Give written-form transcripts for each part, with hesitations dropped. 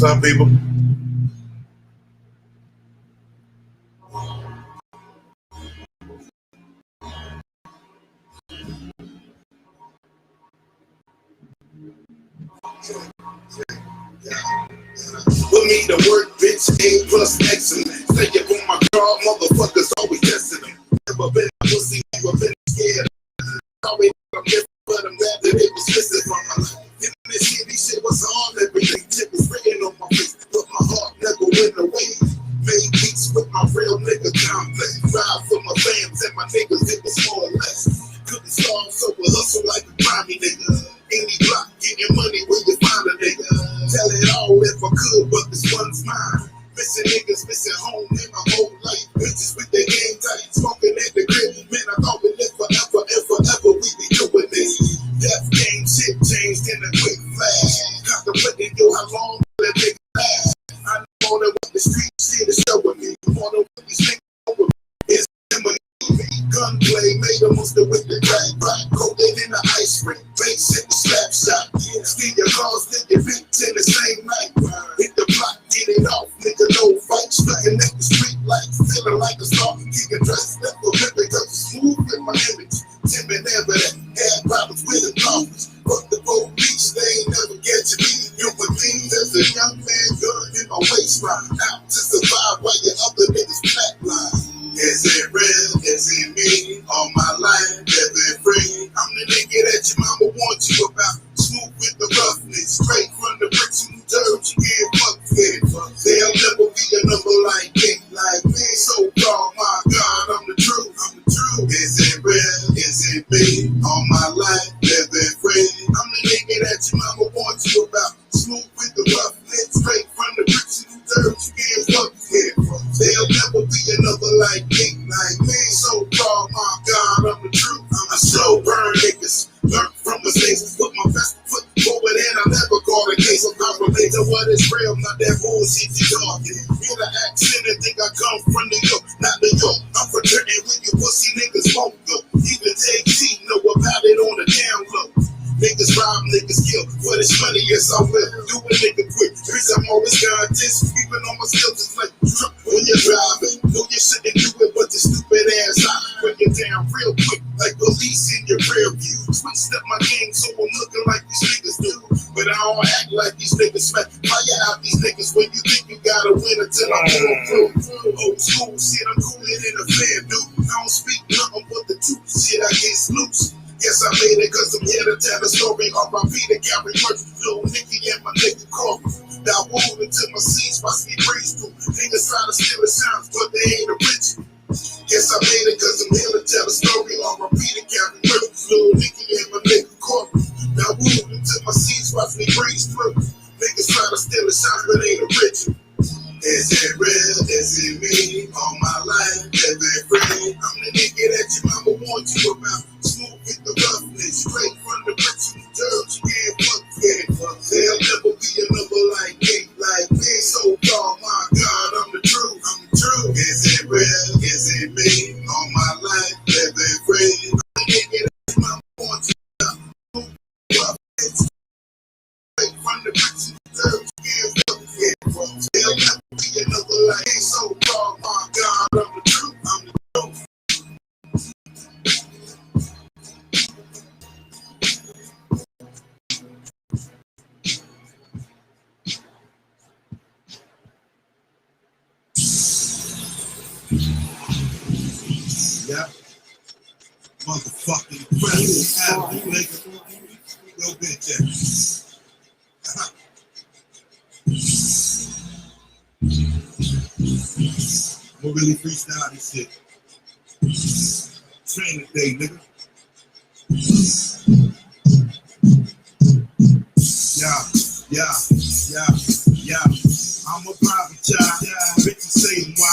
What's up, people? Put me to work, bitch, A plus excellent. Stay up on my car, motherfuckers always testing them. Never been a pussy, never been scared. Always I'm different, but I'm glad that it was missing from my life. In this shitty shit was hard, everything shit was written on my face. But my heart never went away. Made peace with my real nigga complex. Ride for my fams and my niggas, it was more or less. Couldn't starve, so we hustle like a grimy nigga. Any block, getting money where you find a nigga. Tell it all if I could, but this one's mine. Missing niggas, missing home in my whole life. Bitches with their game tight, smoking at the crib. Man, I thought we lived forever and forever we be doing this. Death game shit changed in a quick flash. Contemplating, yo, how long will that nigga last? I know that what the street shit is showing me. Wanna what these niggas over me. It's memory. Gunplay made a monster with the crack rock. Coated in the ice cream. Base in the slap shot. Steal your cars, then your bitch in the same night. Hit the block, get it off. Nigga, no fights. Looking at the street lights. Feeling like a star. Kicking dressed up for living. Cause it's smooth in my image. Timid evident. Had problems with the dollars. Fuck the police. They ain't never catching me. You would think there's a young man gun in my waistline. Out to survive while your other niggas flatline. Is it real? Is it me? All my life, living free. I'm the nigga that your mama wants you about. Smooth with the roughness. Straight from the bricks and dirt. You can't fuck with. There'll never be a number like me. So called, my God, I'm the truth. Is it real? Is it me? All my life, living free. I'm the nigga that your mama wants you about. Smooth with the roughness. Straight from the bricks and dirt. You can't fuck with. There'll never be another like me. So called, my God, I'm the truth. I slow burn niggas. Learn from mistakes. Put my best foot forward and I never call a case. I'm relate to what is real, not that bullshit you talking. Hear the accent and think I come from New York, not New York. I'm from Trenton when you pussy niggas won't go. Even JT know about it on the down low. Niggas rob, niggas kill. For this money, yes I will. Do a nigga quick. Cause I'm always conscious. Keeping on my skills is like when you're driving. Know you shouldn't do it, but your stupid ass out. When you're down real quick, like police in your rear view. Switched up my game, so I'm looking like these niggas do. But I don't act like these niggas smack. Fire out these niggas when you think you gotta win until I'm all through. Old school shit, I'm cooler than a fan, dude. I don't speak nothing but the truth. Shit, I get loose. Yes, I made it cause I'm here to tell the story. R.I.P. to Gary Murphy, Lil Nicky and my nigga Coffee. Now wound into my seats, watch me breeze through. Niggas try to steal the sounds, but they ain't original. Yes, I made it cause I'm here to tell the story. R.I.P. to Gary Murphy, Lil Nicky and my nigga Coffee. Now wound into my seats, watch me breeze through. Niggas try to steal the sounds, but ain't original. Is it real? Is it me? All my life, living free. I'm the nigga that your mama wants you about. Smooth with the roughness, straight from the bricks and dirt. You can't fuck with. There'll never be another like me. So call my There'll never be another like ain't so raw. My God, I'm the truth. I'm the truth. Yeah. Motherfucking president, nigga. Go bitch ass. We'll really freestyle this shit. Training day, nigga. Yeah. I'm a private child. Bitches say why.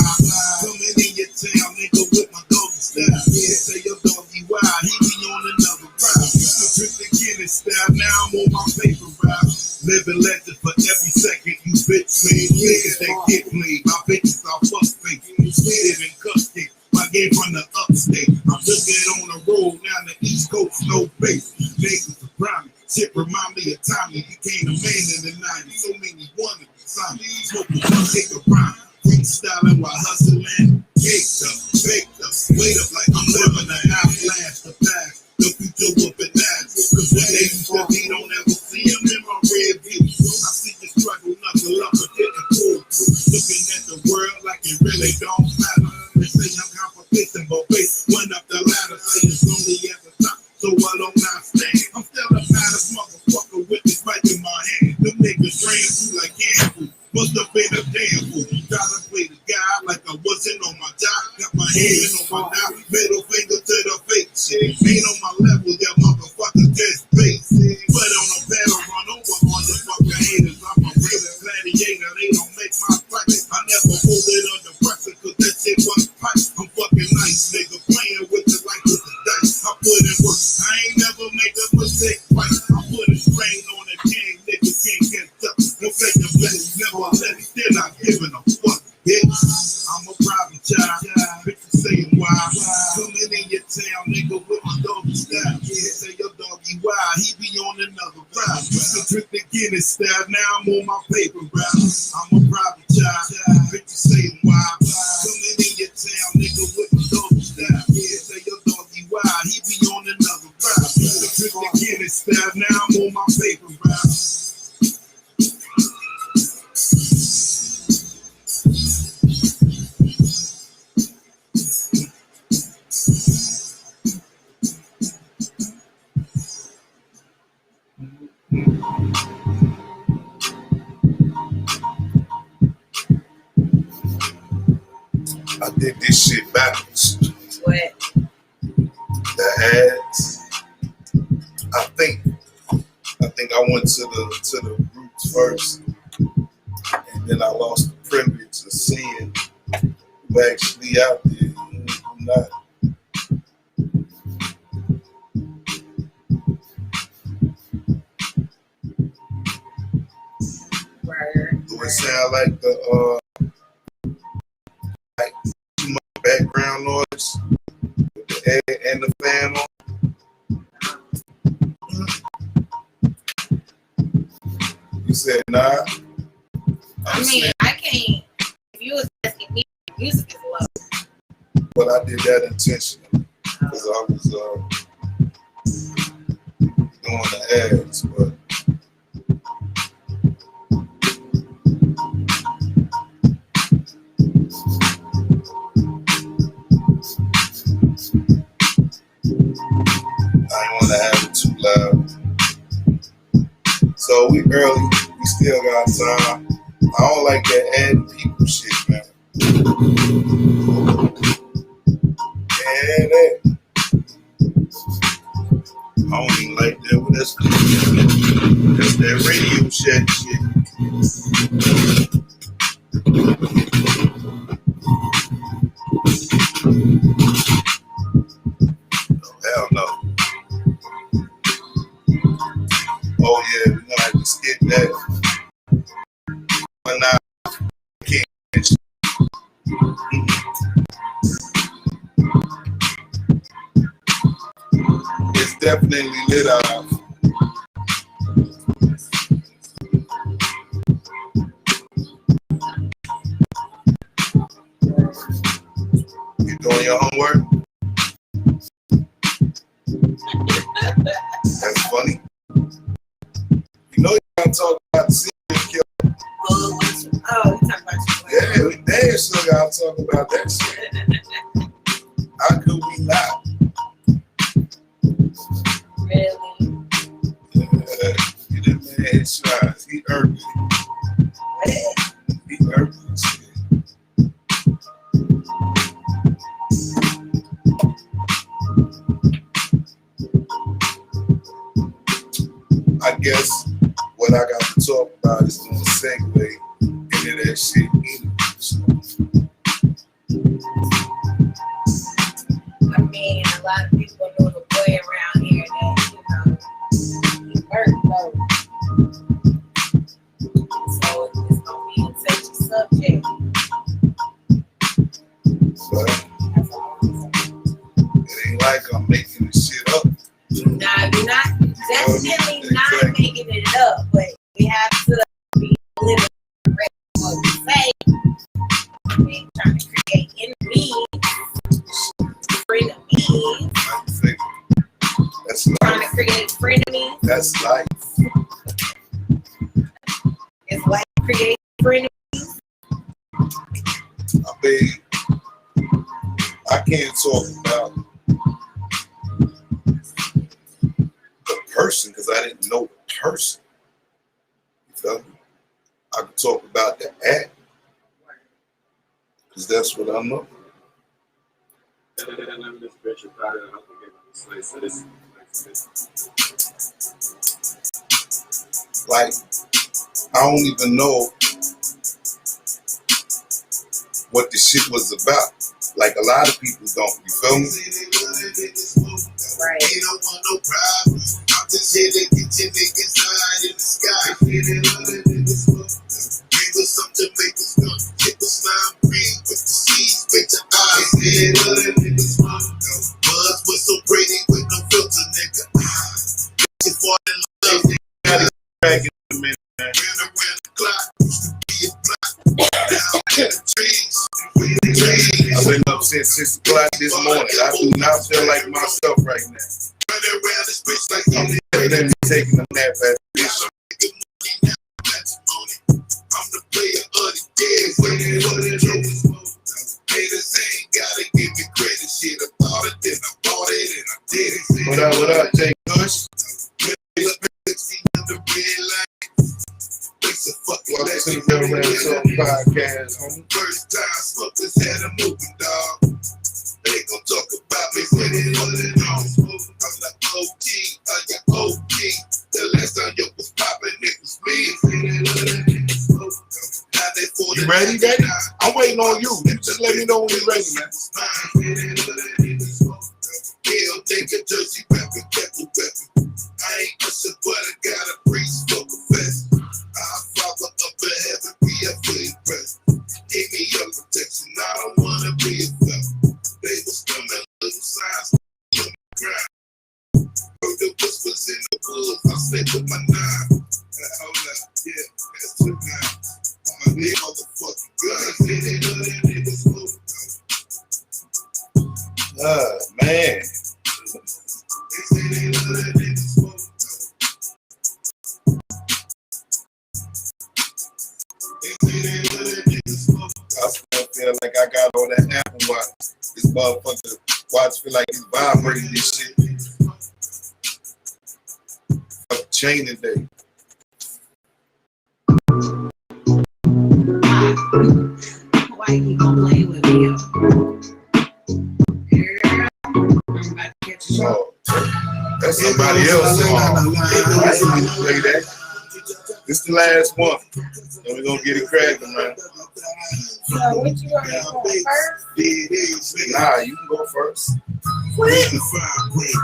Coming in your town, nigga, with my doggy style. Yeah, say your doggy wild. He be on another ride. Drink the Guinness style. Now I'm on my paper route. Living legend for every second. You bitch made niggas that get played. My bitches are fuck fake. Sweeter than cupcake. My game from the upstate. I took it on the road. Now the East Coast, no base. Niggas are prime. Shit remind me of Tommy. Became a man in the 90s. So many wanted to sign me. Smoking take a rhyme. Freestyling while hustling. Baked up. Wait up like I'm living a half last the past. The future whooping ass. Cause when they used to be, don't ever see them in my rear view. I see you struggle, knuckle up, but didn't pull through. Looking at the world like it really don't matter. They say I'm competition, but wait, went up the ladder. Say it's only at the top. So I don't not stand. I'm still the baddest motherfucker with this mic in my hand. Them niggas ran through like handful. Must have been a damn fool. Gotta play the guy like I wasn't on my job. Got my hand on my mouth. Middle finger to the face. Ain't on my level, yeah, motherfucker just face. But on a battle run over motherfucker haters. I'm a real gladiator. They don't make my fight. I never hold it under pressure cause that shit was pipe. I'm fucking nice, nigga. Playing with it like with the dice. I put in work. I ain't never make a mistake twice. I put a strain on the game, nigga can't get up. Don't say the best, never let it, still not giving a fuck, bitch. I'm a private child, bitches saying why. Coming in your town, nigga, with my doggy style. Yeah, say your doggy wild, he be on another ride. So drink the Guinness style, now I'm on my paper route. I'm a private child, bitches saying why. Coming in your town, nigga, with my doggy style. Yeah, say your doggy wild, he be on another ride. So drink the Guinness style, now I'm on my paper route. I did this shit backwards. What? The ads. I think I went to the roots first, and then I lost the privilege of seeing who actually out there and who not. Right. Do it sound like the like too much background noise with the air and the fan on? You said nah. I mean, I can't. If you was asking me, music is low. But I did that intentionally because I was doing the ads, but. I didn't want to have it too loud. So we early, we still got time. I don't like that adding people shit, man. And that. I don't even like that, but that's that Radio Shack shit. Hell no. Oh yeah, we're gonna have to skip that. But now can't. It's definitely lit out. Doing your homework? That's funny. You know you gotta talk about the serial killer. Oh, you talking about you. Yeah, we damn sure gotta talk about that shit. How could we not? Really? Get that man headshots. He earned it. He earned it. I guess what I got to talk about is going to segue into that shit anyway. I mean, a lot of people know the boy around here that, he worked though. So it's gonna be a touchy subject. But That's all I'm saying. it ain't like I'm making this shit up. You're not definitely not making it up, but we have to be a little correct in what we say. We ain't trying to create enemies, frenemies. That's Trying to life. create frenemies. That's life. It's like create frenemies. I mean, I can't talk about the person because I didn't know the person. You feel me? I can talk about the act because that's what I know. Like, I don't even know what the shit was about. Like a lot of people don't. You feel me? Right. Ain't no one no problem. I'm just here to get your niggas high in the sky. Give us some Jamaican stuff. Hit the slime green with the seeds, make your eyes. Buzz whistle Brady with no filter, nigga. You fall in love. Gotta back in a minute. Ran around the clock. Used to be a block. Down in the trees. I've been up since 6 o'clock this morning. I do not feel like myself right now. Running around this bitch like I'm taking a nap at the bitch. I'm the player of the game. Haters ain't gotta give me credit. Shit, I thought it, then I bought it, and I did it. What up, Jay Kush? Welcome to the Real Rap Talk podcast, homie. First time smokers had a moving dog. They gon' talk about me when it on and on. I'm the OG, your OG. The last time you was popping, it was me. You ready, Daddy? I'm waiting on you. You just let me know when you're ready, man. Hell, take a jersey, weapon. I ain't pushing, but I got a priest for confess. Our Father up in heaven, be a fully impressed. Give me your protection, I don't wanna be a felon. They was coming, little signs on the ground. Heard the whispers in the woods, I slept with my nine. Hold up, yeah, that's the nine. My big motherfucking gun. Man. I still feel like I got all that Apple Watch. This motherfucker watch feel like it's vibrating this shit. Fuck chain today. Why you gonna play with me? Girl, I'm about to catch you. Oh, that's somebody else. I ain't need to play that. This the last one. Then we're gonna get it cracking, man. So what you want to go first? Nah, you can go first. What?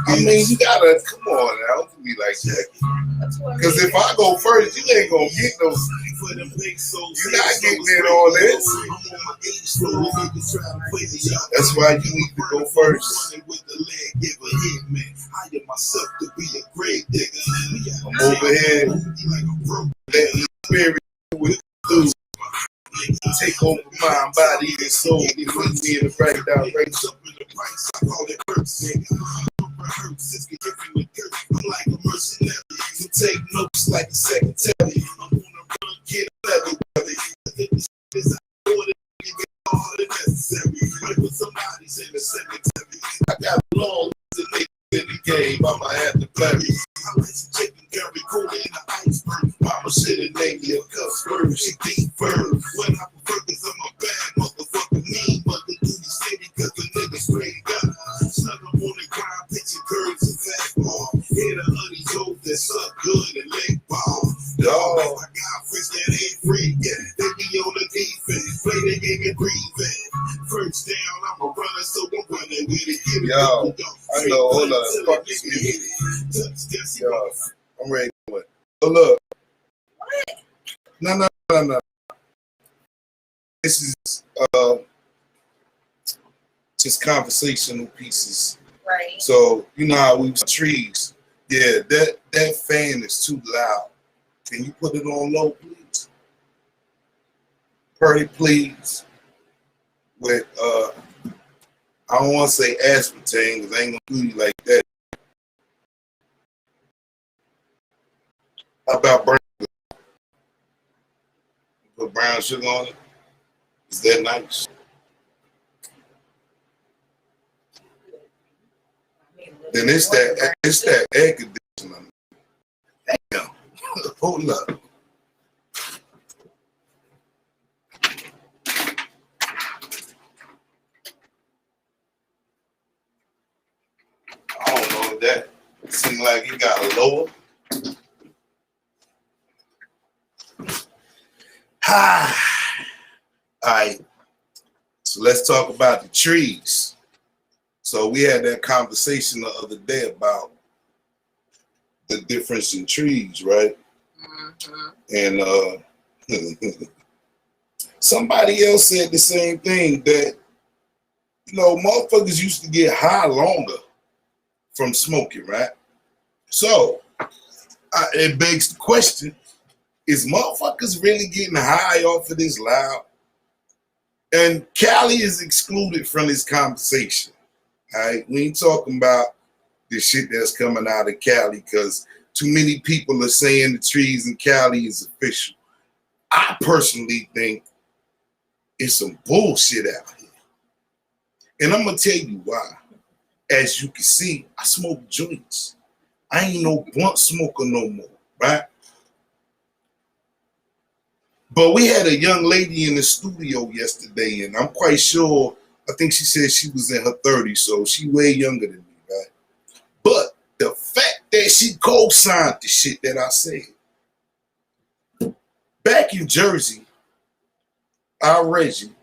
I mean, you gotta come on now. Don't be like that. Because if I go first, you ain't gonna get no. You're not getting in all this. That's why you need to go first. I'm over here letting the spirit with the Take over mind, body, and soul. It puts me in the right direction. I call it curse. Rehearse, give you a curse. I'm like a mercenary. You take notes like a secretary. I'm on a run, get level. Is all the necessary. Right with somebody's in the cemetery. I got long to make in the game. I'ma have to play. I like some chicken curry, cool in the iceberg. Mama should've named me a cup spur. She deep firm. When I prefer, cause I'm a bad motherfucker. Mean, but the duty city, cause the nigga straight gun. Snug up on the ground, pitching curves and fastball. Hit a honey joke that suck good and leg ball. Dog, like my guy, fish that ain't free. Yeah, they be on the defense. Play the game and breathe in. First down, I'm a runner, so I'm running with it. Yo, I know, hold on. Fuck this music. Yo, I'm ready to win. So look. No. This is just conversational pieces. Right. So you know how we trees. Yeah, that fan is too loud. Can you put it on low, please? Pretty please. With I don't want to say aspartame because I ain't gonna do you like that. How about brown sugar? Put brown sugar on it. Is that nice? Then it's that air conditioner. Damn. Hold up. I don't know if that seems like it got a lower. Alright. So let's talk about the trees. So we had that conversation the other day about the difference in trees, right? And somebody else said the same thing, that you know, motherfuckers used to get high longer from smoking, right? So it begs the question, is motherfuckers really getting high off of this loud? And Cali is excluded from this conversation. All right, we ain't talking about the shit that's coming out of Cali because too many people are saying the trees in Cali is official. I personally think it's some bullshit out here. And I'm gonna tell you why. As you can see, I smoke joints. I ain't no blunt smoker no more, right? But we had a young lady in the studio yesterday, and I'm quite sure, I think she said she was in her 30s, so she way younger than me, right? But the fact that she co-signed the shit that I said. Back in Jersey, our Reggie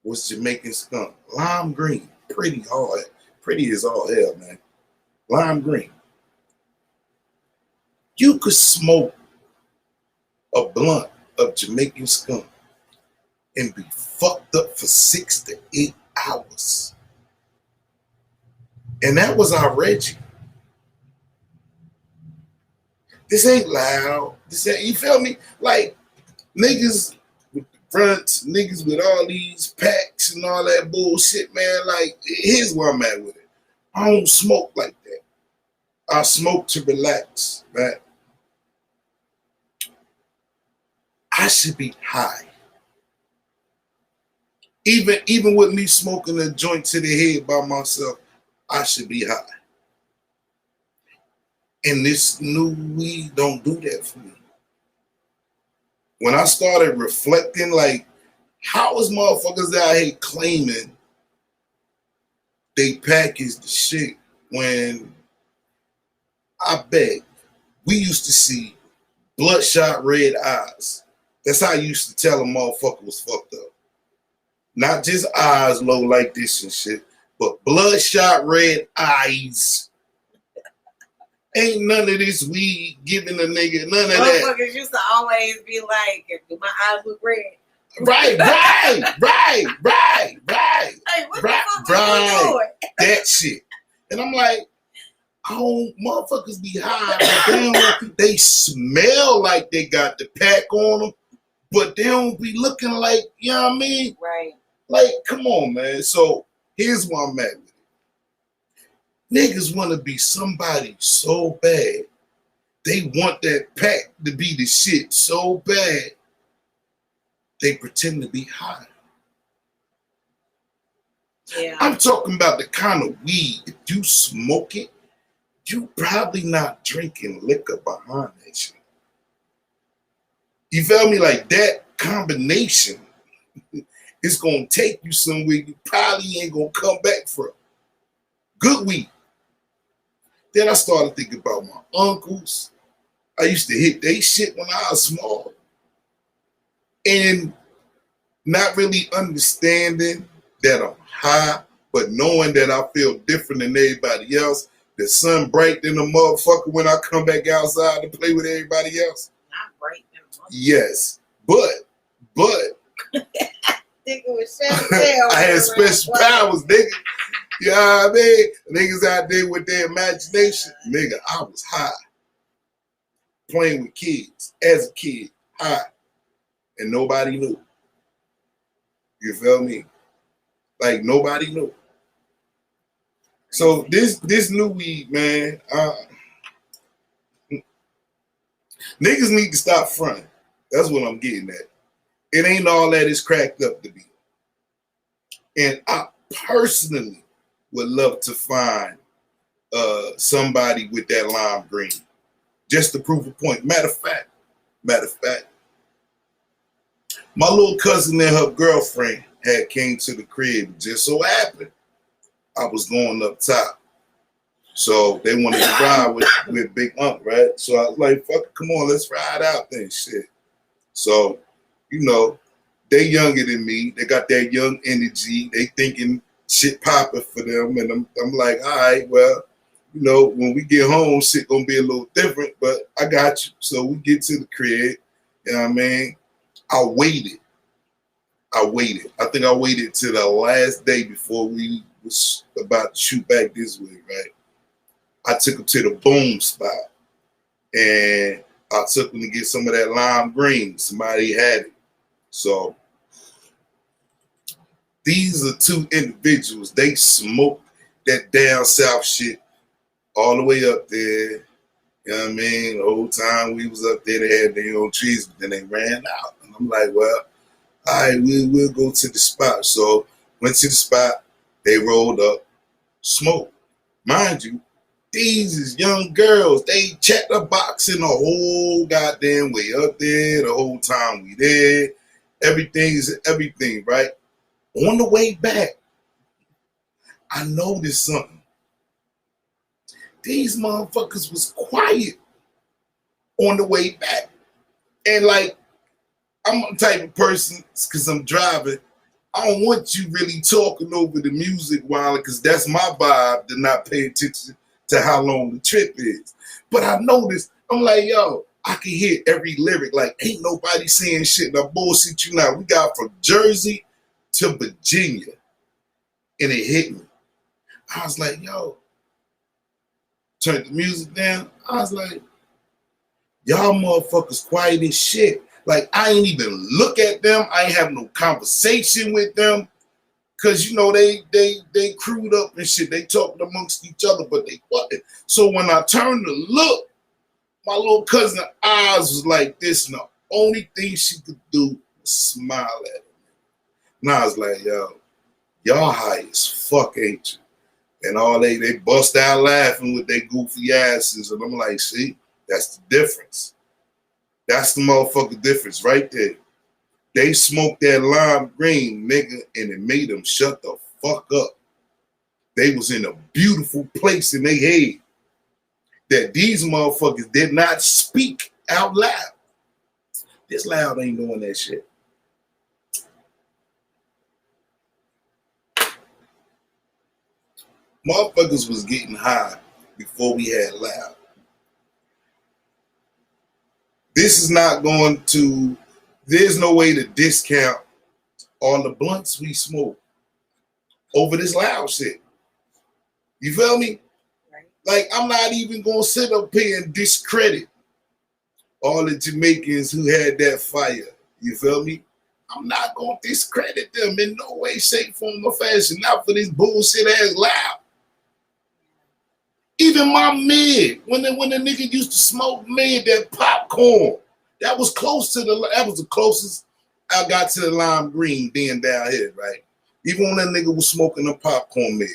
was Jamaican skunk. Lime green, pretty hard. Pretty as all hell, man. Lime green. You could smoke a blunt of Jamaican skunk and be fucked up for 6 to 8 hours. And that was our Reggie. This ain't loud. This ain't, you feel me? Like niggas with the fronts, niggas with all these packs and all that bullshit, man. Like, here's where I'm at with it. I don't smoke like that. I smoke to relax, man. I should be high. Even with me smoking a joint to the head by myself, I should be high. And this new weed don't do that for me. When I started reflecting, like, how is motherfuckers out here claiming they package the shit when I bet we used to see bloodshot red eyes. That's how I used to tell a motherfucker was fucked up. Not just eyes low like this and shit, but bloodshot red eyes. Ain't none of this weed giving a nigga none of that. Motherfuckers used to always be like, do my eyes look red? Right. Hey, what the fuck are you doing? That shit. And I'm like, oh, motherfuckers be high, but they smell like they got the pack on them. but they don't be looking like, you know what I mean? Right. Like, come on, man. So here's where I'm at with it. Niggas want to be somebody so bad. They want that pack to be the shit so bad. They pretend to be high. Yeah. I'm talking about the kind of weed, if you smoke it, you probably not drinking liquor behind that shit. You feel me? Like that combination is gonna take you somewhere you probably ain't gonna come back from. Good weed. Then I started thinking about my uncles. I used to hit they shit when I was small. And not really understanding that I'm high, but knowing that I feel different than everybody else. The sun bright than a motherfucker when I come back outside to play with everybody else. Not bright. Yes, but Think it was Chantel. I had special powers, nigga. You know what I mean? Niggas out there with their imagination. Nigga, I was high. Playing with kids as a kid, high. And nobody knew. You feel me? Like nobody knew. So this new weed, man, niggas need to stop fronting. That's what I'm getting at. It ain't all that it's cracked up to be. And I personally would love to find somebody with that lime green, just to prove a point. Matter of fact, my little cousin and her girlfriend had came to the crib. It just so happened I was going up top. So they wanted to ride with Big Unc, right? So I was like, fuck it, come on, let's ride out then, shit. So, you know, they younger than me. They got that young energy. They thinking shit popping for them. And I'm like, all right, well, you know, when we get home, shit gonna be a little different, but I got you. So we get to the crib, you know what I mean? I waited. I think I waited till the last day before we was about to shoot back this way, right? I took him to the boom spot and I took him to get some of that lime green. Somebody had it. So these are two individuals. They smoked that down south shit all the way up there. You know what I mean? The whole time we was up there, they had their own trees, but then they ran out. And I'm like, well, all right, we'll go to the spot. So went to the spot, they rolled up, smoked. Mind you, these is young girls. They checked the box in the whole goddamn way up there the whole time we there. Everything is everything, right? On the way back, I noticed something. These motherfuckers was quiet on the way back. And like, I'm the type of person, because I'm driving, I don't want you really talking over the music while, because that's my vibe to not pay attention to how long the trip is. But I noticed, I'm like, yo, I can hear every lyric. Like, ain't nobody saying shit. Now, bullshit you now. We got from Jersey to Virginia. And it hit me. I was like, yo, turned the music down. I was like, y'all motherfuckers quiet as shit. Like, I ain't even look at them. I ain't have no conversation with them. Cause you know, they crewed up and shit. They talked amongst each other, but they wasn't. So when I turned to look, my little cousin's eyes was like this, and the only thing she could do was smile at him. And I was like, yo, y'all high as fuck, ain't you? And all they bust out laughing with their goofy asses. And I'm like, see, that's the difference. That's the motherfucking difference right there. They smoked that lime green, nigga, and it made them shut the fuck up. They was in a beautiful place in their head that these motherfuckers did not speak out loud. This loud ain't doing that shit. Motherfuckers was getting high before we had loud. This is not going to, there's no way to discount all the blunts we smoke over this loud shit. You feel me? Right. Like, I'm not even going to sit up here and discredit all the Jamaicans who had that fire You feel me? I'm not gonna discredit them in no way, shape, form, or fashion. Not for this bullshit ass loud. Even my mid, when the nigga used to smoke mid, that popcorn, that was that was the closest I got to the lime green then down here, right? Even when that nigga was smoking the popcorn mid,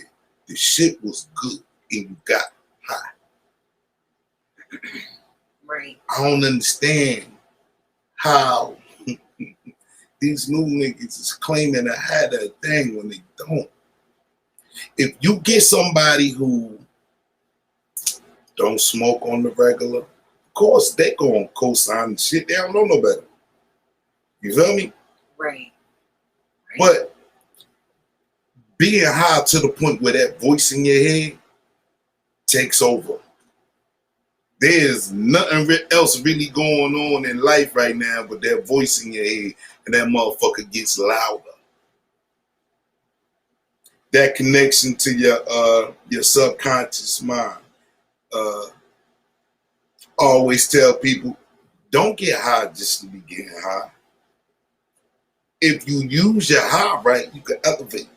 the shit was good and you got high. Right. I don't understand how these new niggas is claiming to have that thing when they don't. If you get somebody who don't smoke on the regular, of course they gonna co-sign the shit. They don't know no better. You feel me? Right. But being high to the point where that voice in your head takes over. There's nothing else really going on in life right now but that voice in your head, and that motherfucker gets louder. That connection to your subconscious mind. Always tell people, don't get high just to be getting high. If you use your high right, you can elevate.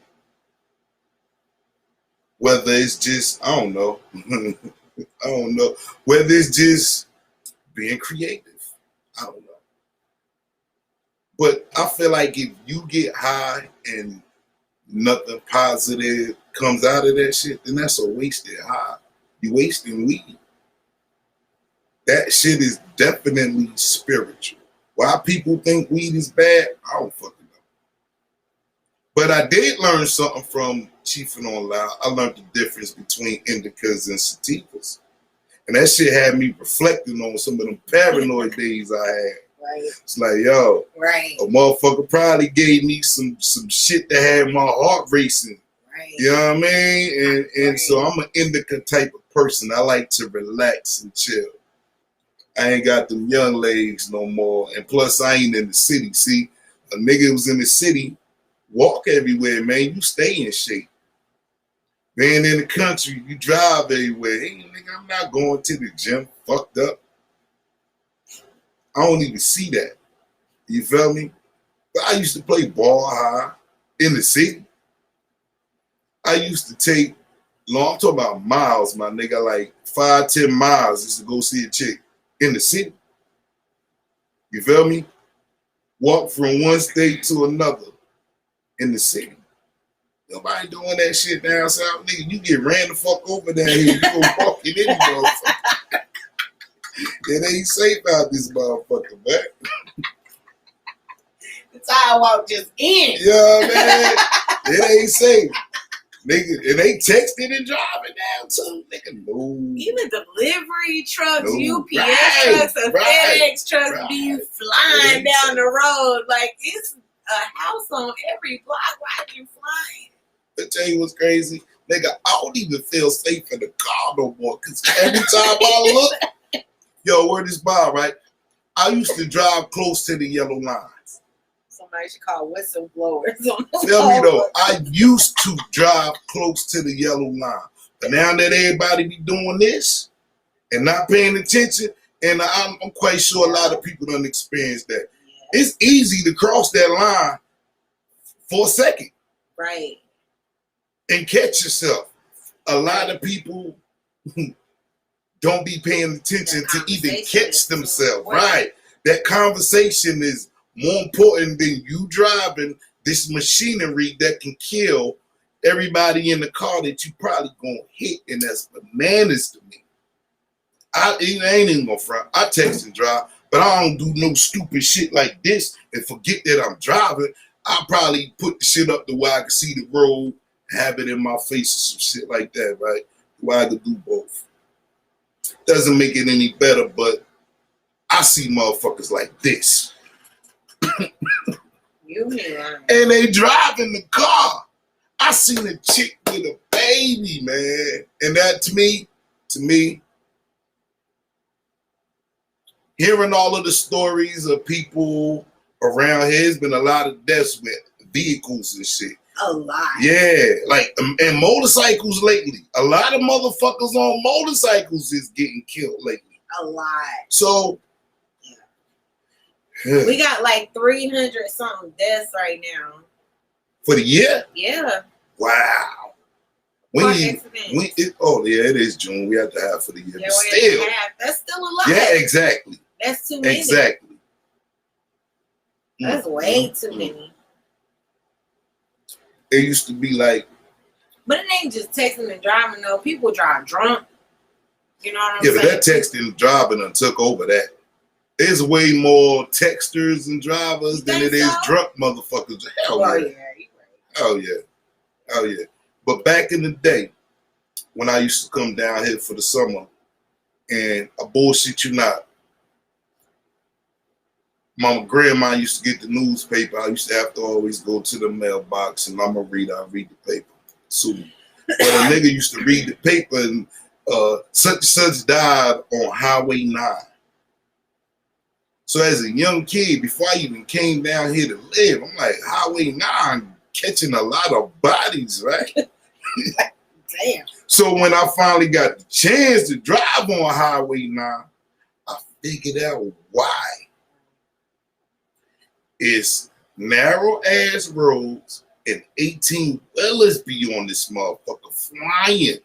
Whether it's just, I don't know. I don't know. Whether it's just being creative. I don't know. But I feel like if you get high and nothing positive comes out of that shit, then that's a wasted high. You wasting weed. That shit is definitely spiritual. Why people think weed is bad, I don't fucking know. But I did learn something from Chiefin' on Loud. I learned the difference between indicas and sativas. And that shit had me reflecting on some of them paranoid days I had. Right. It's like, yo, Right. a motherfucker probably gave me some shit that had my heart racing. Right. You know what I mean? And Right. so I'm an indica type of person. I like to relax and chill. I ain't got them young legs no more. And plus, I ain't in the city. See, a nigga was in the city, walk everywhere, man. You stay in shape. Being in the country, you drive everywhere. Hey, nigga, I'm not going to the gym fucked up. I don't even see that. You feel me? But I used to play ball high in the city. I used to take, I'm talking about miles, my nigga, like 5-10 miles just to go see a chick in the city. You feel me? Walk from one state to another in the city. Nobody doing that shit down south, nigga. You get ran the fuck over down here. You go walking in, motherfucker. It ain't safe out this motherfucker, man. The sidewalk just in. Yeah, man. It ain't safe. Nigga, and they texting and driving down too. Nigga, no. Even delivery trucks, No, UPS right, trucks, and right, FedEx trucks right. be flying It ain't down the road. Like, it's a house on every block. Why are you flying? I tell you what's crazy, nigga. I don't even feel safe in the car no more. Cause every time I look, yo, word is Bob, right? I used to drive close to the yellow lines. Somebody should call whistleblowers on the Feel me though? road. I used to drive close to the yellow line, but now that everybody be doing this and not paying attention, and I'm quite sure a lot of people don't experience that. Yeah. It's easy to cross that line for a second Right. and catch yourself. A lot of people don't be paying attention to even catch themselves. Right. That conversation is more important than you driving this machinery that can kill everybody in the car that you probably gonna hit, and that's bananas to me. I ain't even gonna front. I text and drive, but I don't do no stupid shit like this and forget that I'm driving. I probably put the shit up to where I can see the road, have it in my face or some shit like that, right? Where I could do both. Doesn't make it any better, but I see motherfuckers like this. You hear? And they driving the car. I seen a chick with a baby, man. And that to me, hearing all of the stories of people around here, there's been a lot of deaths with vehicles and shit. A lot. Yeah, like, and motorcycles lately. A lot of motherfuckers on motorcycles is getting killed lately. A lot. So, We got like 300 something deaths right now. For the year? Yeah. Wow. Car It is June. We have to have for the year. Yeah, But still. that's still a lot. Yeah, exactly. That's too many. Exactly. That's way too many. It used to be like. But it ain't just texting and driving though. People drive drunk. You know what I'm Yeah, saying? but that texting and driving done took over that. There's way more texters and drivers than it is drunk motherfuckers. Hell yeah. Yeah, you're right. Hell yeah. Hell yeah. But back in the day, when I used to come down here for the summer, and I bullshit you not, my grandma used to get the newspaper. I used to have to always go to the mailbox, and I read the paper. So, but a nigga used to read the paper, and such and such died on Highway 9. So as a young kid, before I even came down here to live, I'm like, Highway 9 catching a lot of bodies, right? Damn. So when I finally got the chance to drive on Highway 9, I figured out why. It's narrow ass roads and 18-wheelers be on this motherfucker flying.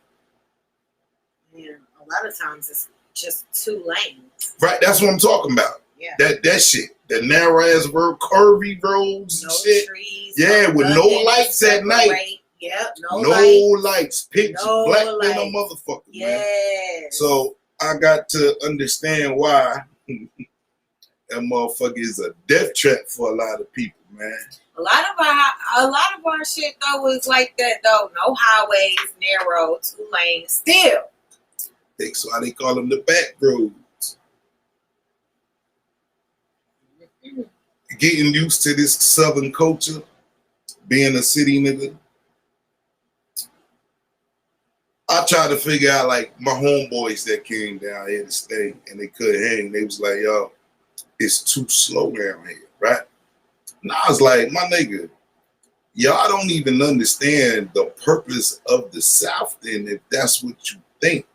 Yeah, a lot of times it's just 2 lanes. Right, that's what I'm talking about. Yeah. That shit. The narrow ass road, curvy roads and shit. Trees, yeah, with no lights at night. Yep, no lights. Pitch black than a motherfucker, man. So I got to understand why that motherfucker is a death trap for a lot of people, man. A lot of our shit though is like that though. No highways, narrow, 2 lanes. Still. That's why they call them the back roads. Getting used to this southern culture, being a city nigga. I tried to figure out, like, my homeboys that came down here to stay and they couldn't hang. They was like, yo, it's too slow down here, right? And I was like, my nigga, y'all don't even understand the purpose of the South then if that's what you think.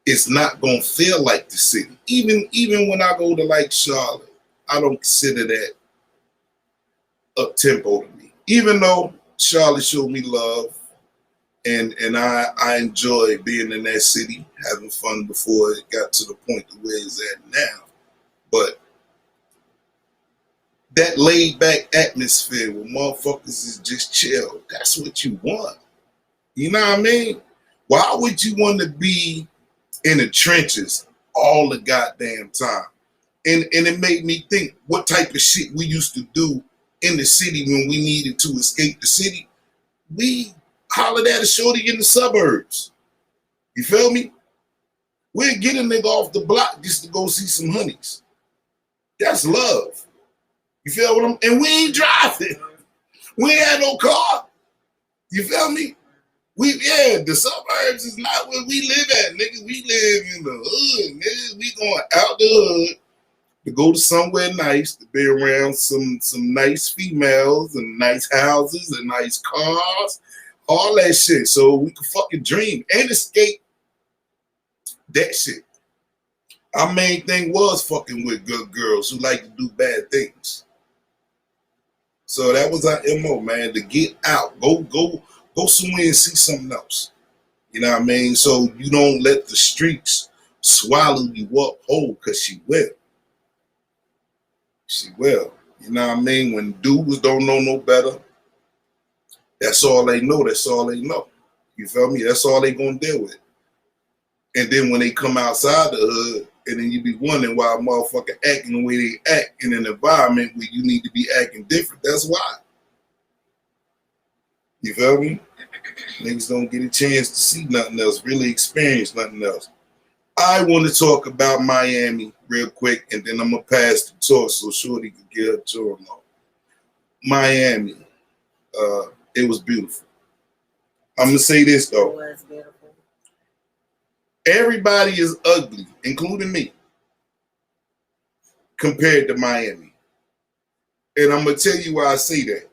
It's not going to feel like the city. Even when I go to, like, Charlotte, I don't consider that up-tempo to me. Even though Charlotte showed me love, and I enjoy being in that city, having fun before it got to the point to where it's at now. But that laid-back atmosphere where motherfuckers is just chill, that's what you want. You know what I mean? Why would you want to be in the trenches all the goddamn time? And it made me think what type of shit we used to do in the city when we needed to escape the city. We hollered at a shorty in the suburbs. You feel me? We'd get a nigga off the block just to go see some honeys. That's love. You feel what I'm? And we ain't driving. We ain't had no car. You feel me? The suburbs is not where we live at, nigga. We live in the hood, nigga. We going out the hood to go to somewhere nice, to be around some nice females and nice houses and nice cars, all that shit, so we can fucking dream and escape that shit. Our main thing was fucking with good girls who like to do bad things. So that was our MO, man, to get out, go somewhere and see something else. You know what I mean? So you don't let the streets swallow you up whole, because she will. She will. You know what I mean? When dudes don't know no better, that's all they know. That's all they know. You feel me? That's all they gonna deal with. And then when they come outside the hood, and then you be wondering why a motherfucker acting the way they act in an environment where you need to be acting different. That's why. You feel me? Niggas don't get a chance to see nothing else, really experience nothing else. I want to talk about Miami real quick, and then I'm going to pass the torch so Shorty can get her tour on. Miami, it was beautiful. I'm going to say this, though. It was beautiful. Everybody is ugly, including me, compared to Miami. And I'm going to tell you why I say that.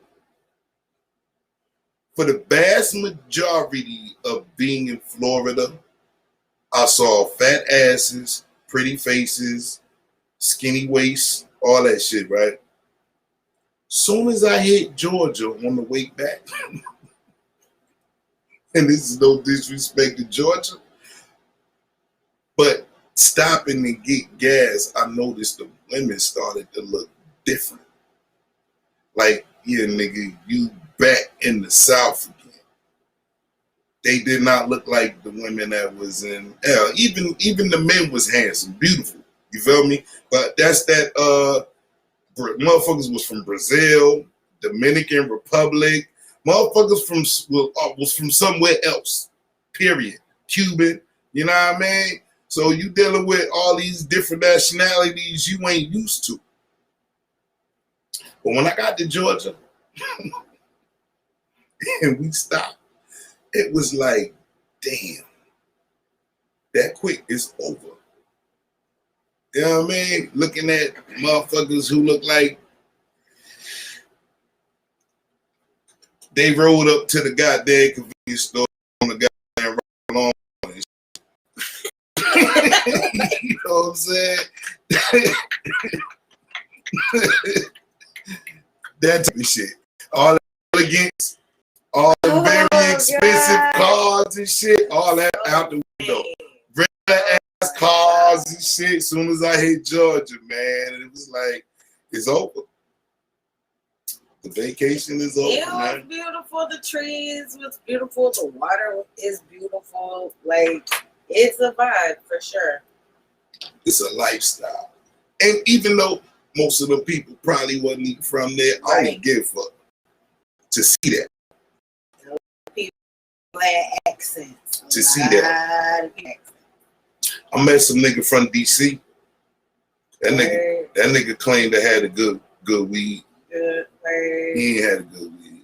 For the vast majority of being in Florida, I saw fat asses, pretty faces, skinny waists, all that shit, right? Soon as I hit Georgia on the way back, and this is no disrespect to Georgia, but stopping to get gas, I noticed the women started to look different. Like, yeah, nigga, you back in the South again. They did not look like the women that was in even the men was handsome, beautiful. You feel me? But that's that motherfuckers was from Brazil, Dominican Republic, motherfuckers was from somewhere else. Period. Cuban, you know what I mean? So you dealing with all these different nationalities you ain't used to. But when I got to Georgia and we stopped, it was like, damn, that quick, it's over. You know what I mean? Looking at motherfuckers who look like they rolled up to the goddamn convenience store on the goddamn long. You know what I'm saying? That type of shit. All that elegance, all the very expensive cars and shit, all that out the window. Regular ass cars and shit. As soon as I hit Georgia, man, it was like, it's over. The vacation is over. It was beautiful. The trees was beautiful. The water is beautiful. Like, it's a vibe for sure. It's a lifestyle. And even though most of the people probably wasn't even from there, I don't give a fuck to see that. People had accents. To see that. I met some nigga from DC. That nigga claimed to have a good weed. Good word. He ain't had a good weed.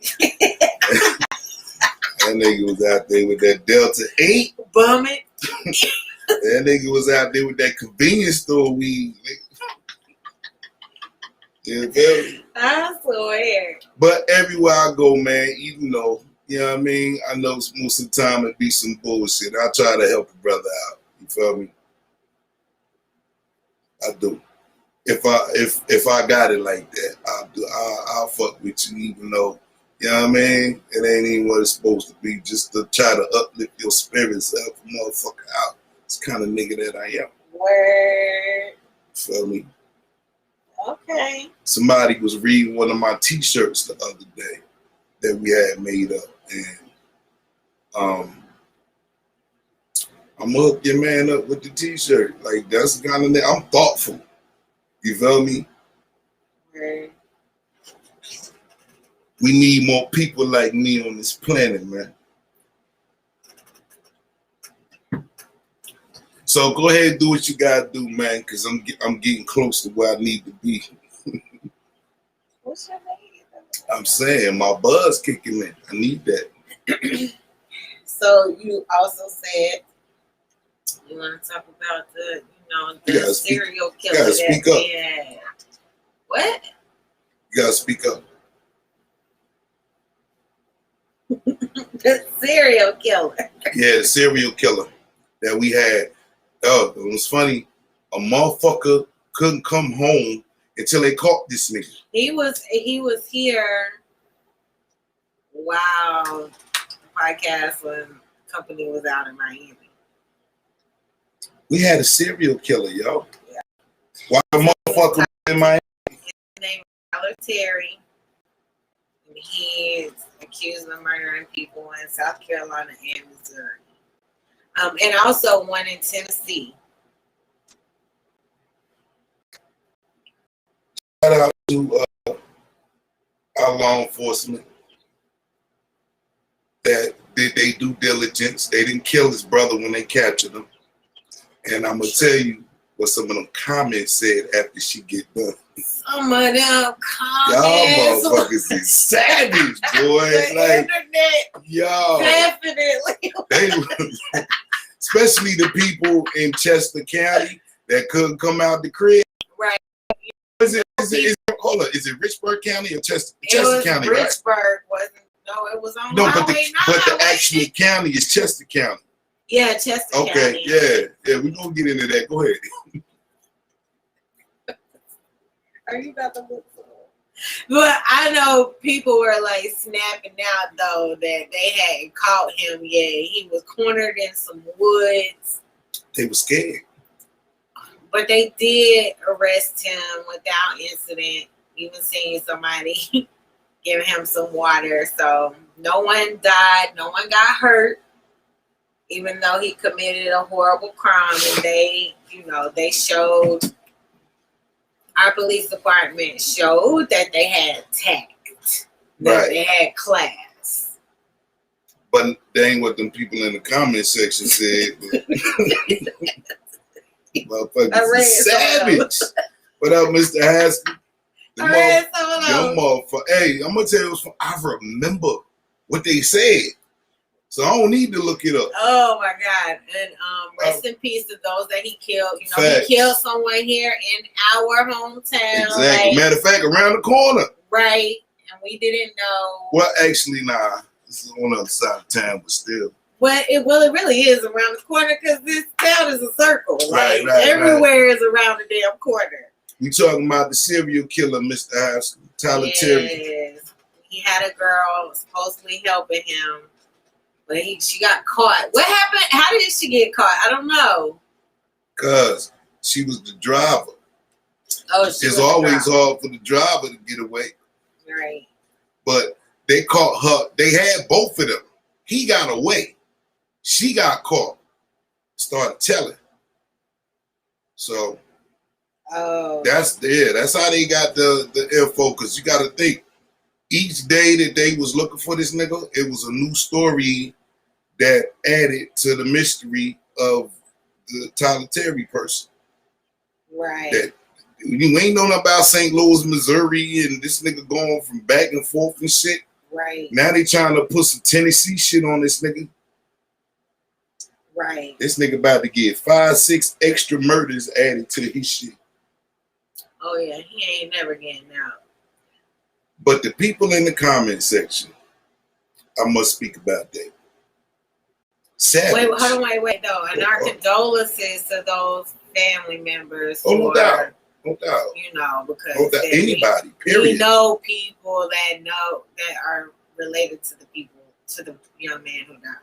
That nigga was out there with that Delta 8. Bumming. That nigga was out there with that convenience store weed. You feel me? I swear. But everywhere I go, man, even though, you know what I mean, I know most of the time it be some bullshit. I try to help a brother out. You feel me? I do. If I got it like that, I'll fuck with you, even though, you know what I mean, it ain't even what it's supposed to be. Just to try to uplift your spirits, help a motherfucker out. It's the kind of nigga that I am. Word. Feel me? Okay. Somebody was reading one of my t-shirts the other day that we had made up, and I'm gonna hook your man up with the t-shirt. Like, that's the kind of I'm thoughtful. You feel me? Word. We need more people like me on this planet, man. So go ahead and do what you gotta do, man, because I'm getting close to where I need to be. What's your name? I'm saying my buzz kicking in. I need that. So you also said you want to talk about the serial killer. You gotta speak up. What? You gotta speak up. The serial killer. Yeah, the serial killer that we had. Oh, it was funny. A motherfucker couldn't come home until they caught this nigga. He was here. Wow. The podcast when the company was out in Miami. We had a serial killer, yo. Yeah. Why a motherfucker in Miami? His name is Tyler Terry. And he's accused of murdering people in South Carolina and Missouri. And also one in Tennessee. Shout out to our law enforcement that did they due diligence. They didn't kill his brother when they captured him. And I'm going to tell you what some of them comments said after she get done. Some of them Y'all comments. motherfuckers is savage, boy. The Like, internet, yo. definitely. They, especially the people in Chester County that couldn't come out the crib. Right. Is it Richburg County or Chester County, right? Richburg wasn't. No, it was on No, Highway 9. but the actual county is Chester County. Yeah, Chester County. Okay, yeah, we're gonna get into that. Go ahead. Are you about to look for it? But I know people were like snapping out though that they hadn't caught him yet. He was cornered in some woods. They were scared. But they did arrest him without incident. Even seeing somebody give him some water. So no one died. No one got hurt. Even though he committed a horrible crime. And they showed, our police department showed that they had tact. That Right. they had class. But that ain't what them people in the comment section said. Motherfuckers is savage. What up, Mr. Haskell? I read some of Them those. motherfucker. Hey, I'm gonna tell you, I remember what they said, so I don't need to look it up. Oh my God. And rest in peace to those that he killed. You know, Facts. he killed someone here in our hometown. Exactly. Like, Matter of fact, around the corner. right. And we didn't know. Well, actually, nah. This is on the other side of town, but still. Well, it really is around the corner because this town is a circle. Like, Right, everywhere is around the damn corner. We talking about the serial killer, Mr. Haskell, Tyler Terry. Yes. He had a girl supposedly helping him, but she got caught. What happened? How did she get caught? I don't know. Cause she was the driver. Oh, she It's was a always girl. hard for the driver to get away. Right. But they caught her. They had both of them. He got away. She got caught. Started telling. So Oh. that's how they got the info. Cause you got to think, each day that they was looking for this nigga, it was a new story that added to the mystery of the Tyler Terry person. Right. That you ain't know nothing about St. Louis, Missouri, and this nigga going from back and forth and shit. Right. Now they trying to put some Tennessee shit on this nigga. Right. This nigga about to get 5-6 extra murders added to his shit. Oh yeah, he ain't never getting out. But the people in the comment section, I must speak about that. Savage. Wait, hold on, wait though. And our condolences to those family members Oh, who no are, doubt. No doubt. you know, because No doubt. Anybody, we period. know people that are related to the young man who died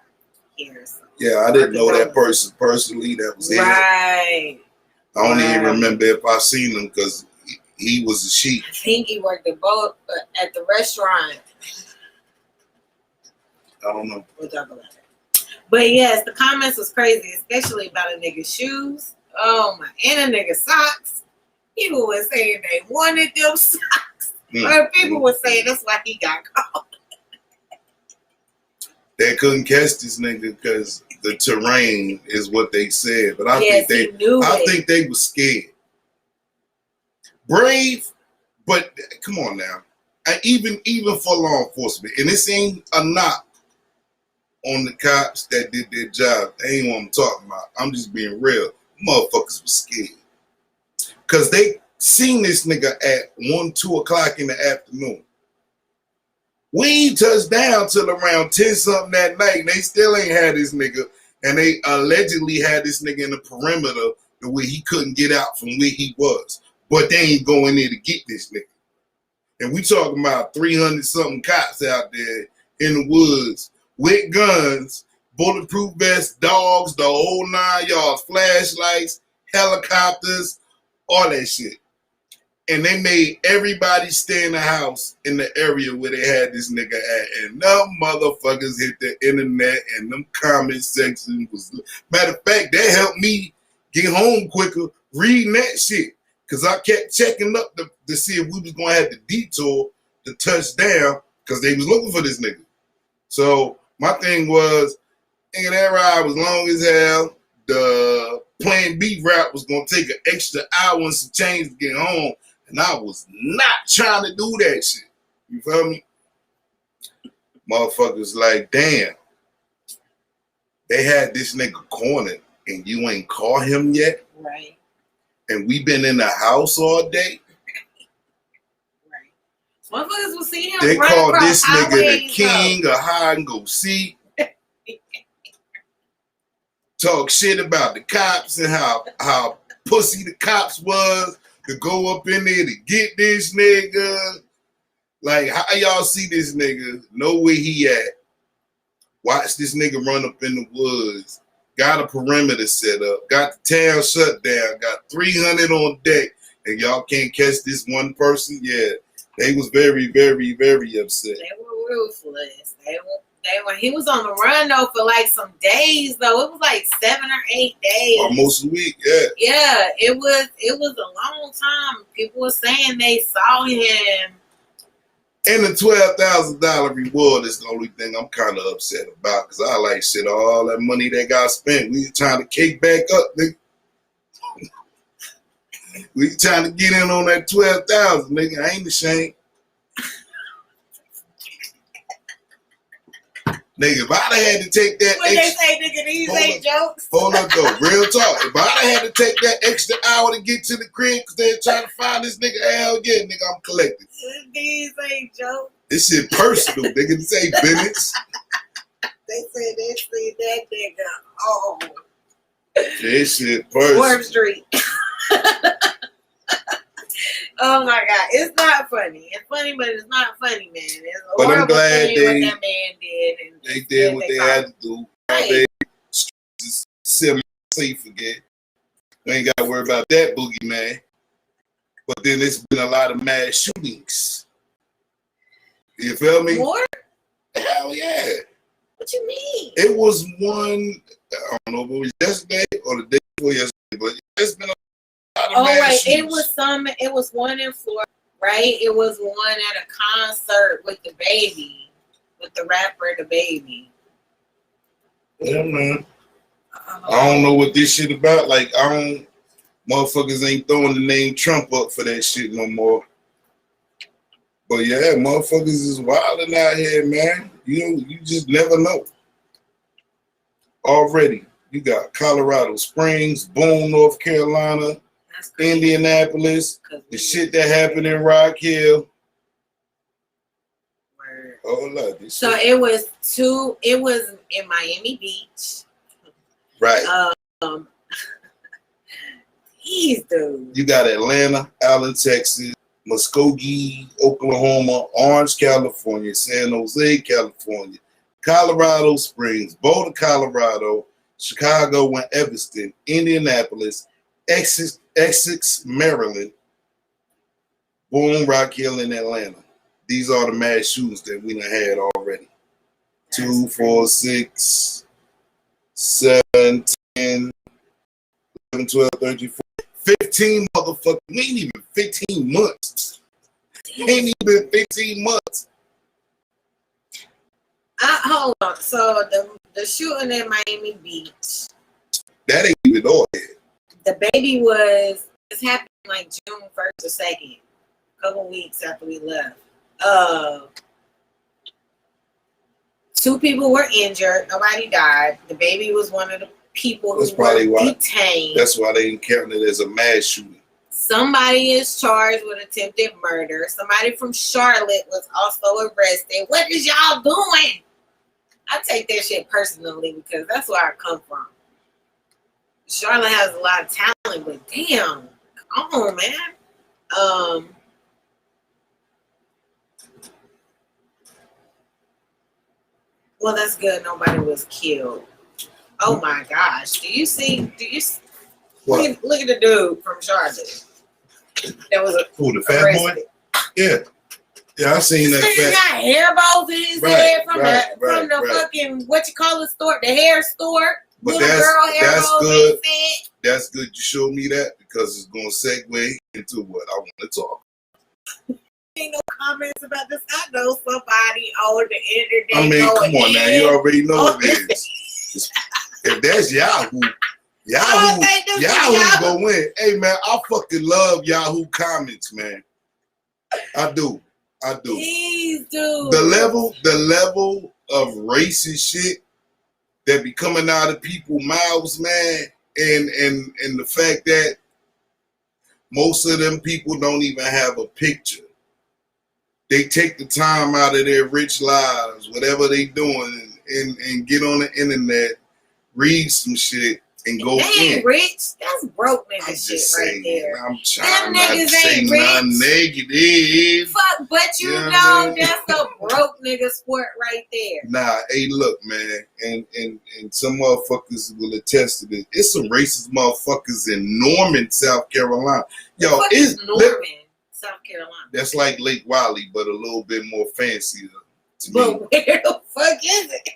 here. So. Yeah, I didn't know that person personally that was here. Right. I don't even Wow. remember if I seen him because he was a sheep. I think he worked at the restaurant. I don't know. We'll talk about it. But yes, the comments was crazy, especially about a nigga's shoes. Oh my, and a nigga's socks. People were saying they wanted them socks. Or people were saying that's why he got caught. They couldn't catch this nigga because the terrain is what they said. But I Yes, think he knew I it. think they were scared. Brave, but come on now. Even for law enforcement, and this ain't a knock on the cops that did their job. They ain't what I'm talking about. I'm just being real. Motherfuckers was scared. Cause they seen this nigga at 1-2 o'clock in the afternoon. We ain't touched down till around 10 something that night, and they still ain't had this nigga. And they allegedly had this nigga in the perimeter the way he couldn't get out from where he was. But they ain't going there to get this nigga. And we talking about 300 something cops out there in the woods with guns, bulletproof vests, dogs, the whole 9 yards, flashlights, helicopters, all that shit. And they made everybody stay in the house in the area where they had this nigga at. And them motherfuckers hit the internet and them comment section was... Matter of fact, that helped me get home quicker reading that shit. Because I kept checking up to see if we was going to have the detour to touch down because they was looking for this nigga. So my thing was, nigga, that ride was long as hell. The Plan B route was going to take an extra hour and some change to get home. And I was not trying to do that shit. You feel me? Motherfuckers like, damn. They had this nigga cornered and you ain't caught him yet? Right. And we been in the house all day? Right. Motherfuckers will see him. They run call across this nigga the highways, king of hide and go seek. Talk shit about the cops and how pussy the cops was. to go up in there to get this nigga. Like, how y'all see this nigga, know where he at, watch this nigga run up in the woods, got a perimeter set up, got the town shut down, got 300 on deck, and y'all can't catch this one person? Yeah, they was very, very, very upset. They were ruthless. He was on the run though for like some days though. It was like 7 or 8 days. Almost a week, yeah. Yeah, it was a long time. People were saying they saw him. And the $12,000 reward is the only thing I'm kind of upset about, because I like shit, all that money that got spent. We trying to cake back up, nigga. We trying to get in on that 12,000, nigga. I ain't ashamed. Nigga, if I'd have had to take that When extra, they say, nigga, these ain't jokes. hold up though, real talk. If I'd have had to take that extra hour to get to the crib because they're trying to find this nigga, hell yeah, nigga, I'm collecting. These ain't jokes. This shit personal, nigga. This ain't business. They said they see that nigga. Oh, This shit personal. Warp Street. Oh my God, it's not funny. It's funny, but it's not funny, man. It's a But I'm horrible glad thing what that man did. And They did what they had to do. Right. They just semi-safe again. We ain't got to worry about that boogeyman. But then there's been a lot of mass shootings. You feel me? More? Hell yeah. What you mean? It was one, I don't know if it was yesterday or the day before yesterday, but it's been a lot of Oh mass wait, shootings. it was one in Florida, right? It was one at a concert with the baby, with the rapper the baby. Yeah, man. I don't know what this shit about. Like, motherfuckers ain't throwing the name Trump up for that shit no more. But yeah, motherfuckers is wilding out here, man. You just never know. Already, you got Colorado Springs, Boone, North Carolina, That's crazy. Indianapolis, 'Cause the shit that happened in Rock Hill. Word. Oh, look, this So shit. it was in Miami Beach. Right. These dudes. You got Atlanta, Allen, Texas, Muskogee, Oklahoma, Orange, California, San Jose, California, Colorado Springs, Boulder, Colorado, Chicago and Evanston, Indianapolis, Essex, Maryland, Boone, Rock Hill, and Atlanta. These are the mass shootings that we done had already. 2, 4, 6, 7, 10, 11, 12, 13, 14, 15 motherfuckers. We ain't even 15 months. Ain't even 15 months. Hold on. So the shooting in Miami Beach, That ain't even all yet. the baby it's happened like June 1st or 2nd, a couple weeks after we left. 2 people were injured. Nobody died. The baby was one of the people who That's probably were why. detained. That's why they ain't counting it as a mass shooting. Somebody is charged with attempted murder. Somebody from Charlotte was also arrested. What is y'all doing? I take that shit personally because that's where I come from. Charlotte has a lot of talent, but damn, come on, man. Well, that's good. Nobody was killed. Oh my gosh! Do you see? What? Look at the dude from Charlotte. That was Who, the fat boy? arrested. Yeah. Yeah, I seen that He fat. got hair balls in his Right, head from right, the fucking store, the hair store. But Little girl hair that's balls good. in his head. That's good you showed me that, because it's going to segue into what I want to talk. Ain't no comments about this. I know somebody on the internet. I mean, going come on now. in. You already know Oh, it is. If that's Yahoo, I don't think this is Yahoo Yahoo. gonna win. Hey man, I fucking love Yahoo comments, man. I do. These dudes. The level of racist shit that be coming out of people's mouths, man, and the fact that most of them people don't even have a picture. They take the time out of their rich lives, whatever they doing, and get on the internet, read some shit, and go They ain't in. rich. That's broke I'm nigga just shit saying, right there. I'm Them trying not to niggas say ain't rich. nothing negative. Fuck, but you Yeah, know man. that's a broke nigga sport right there. Nah, hey, look, man, and some motherfuckers will attest to this. It's some racist motherfuckers in Norman, South Carolina. Yo, What it's is Norman, South Carolina? that's like Lake Wiley, but a little bit more fancier to me. But where the fuck is it?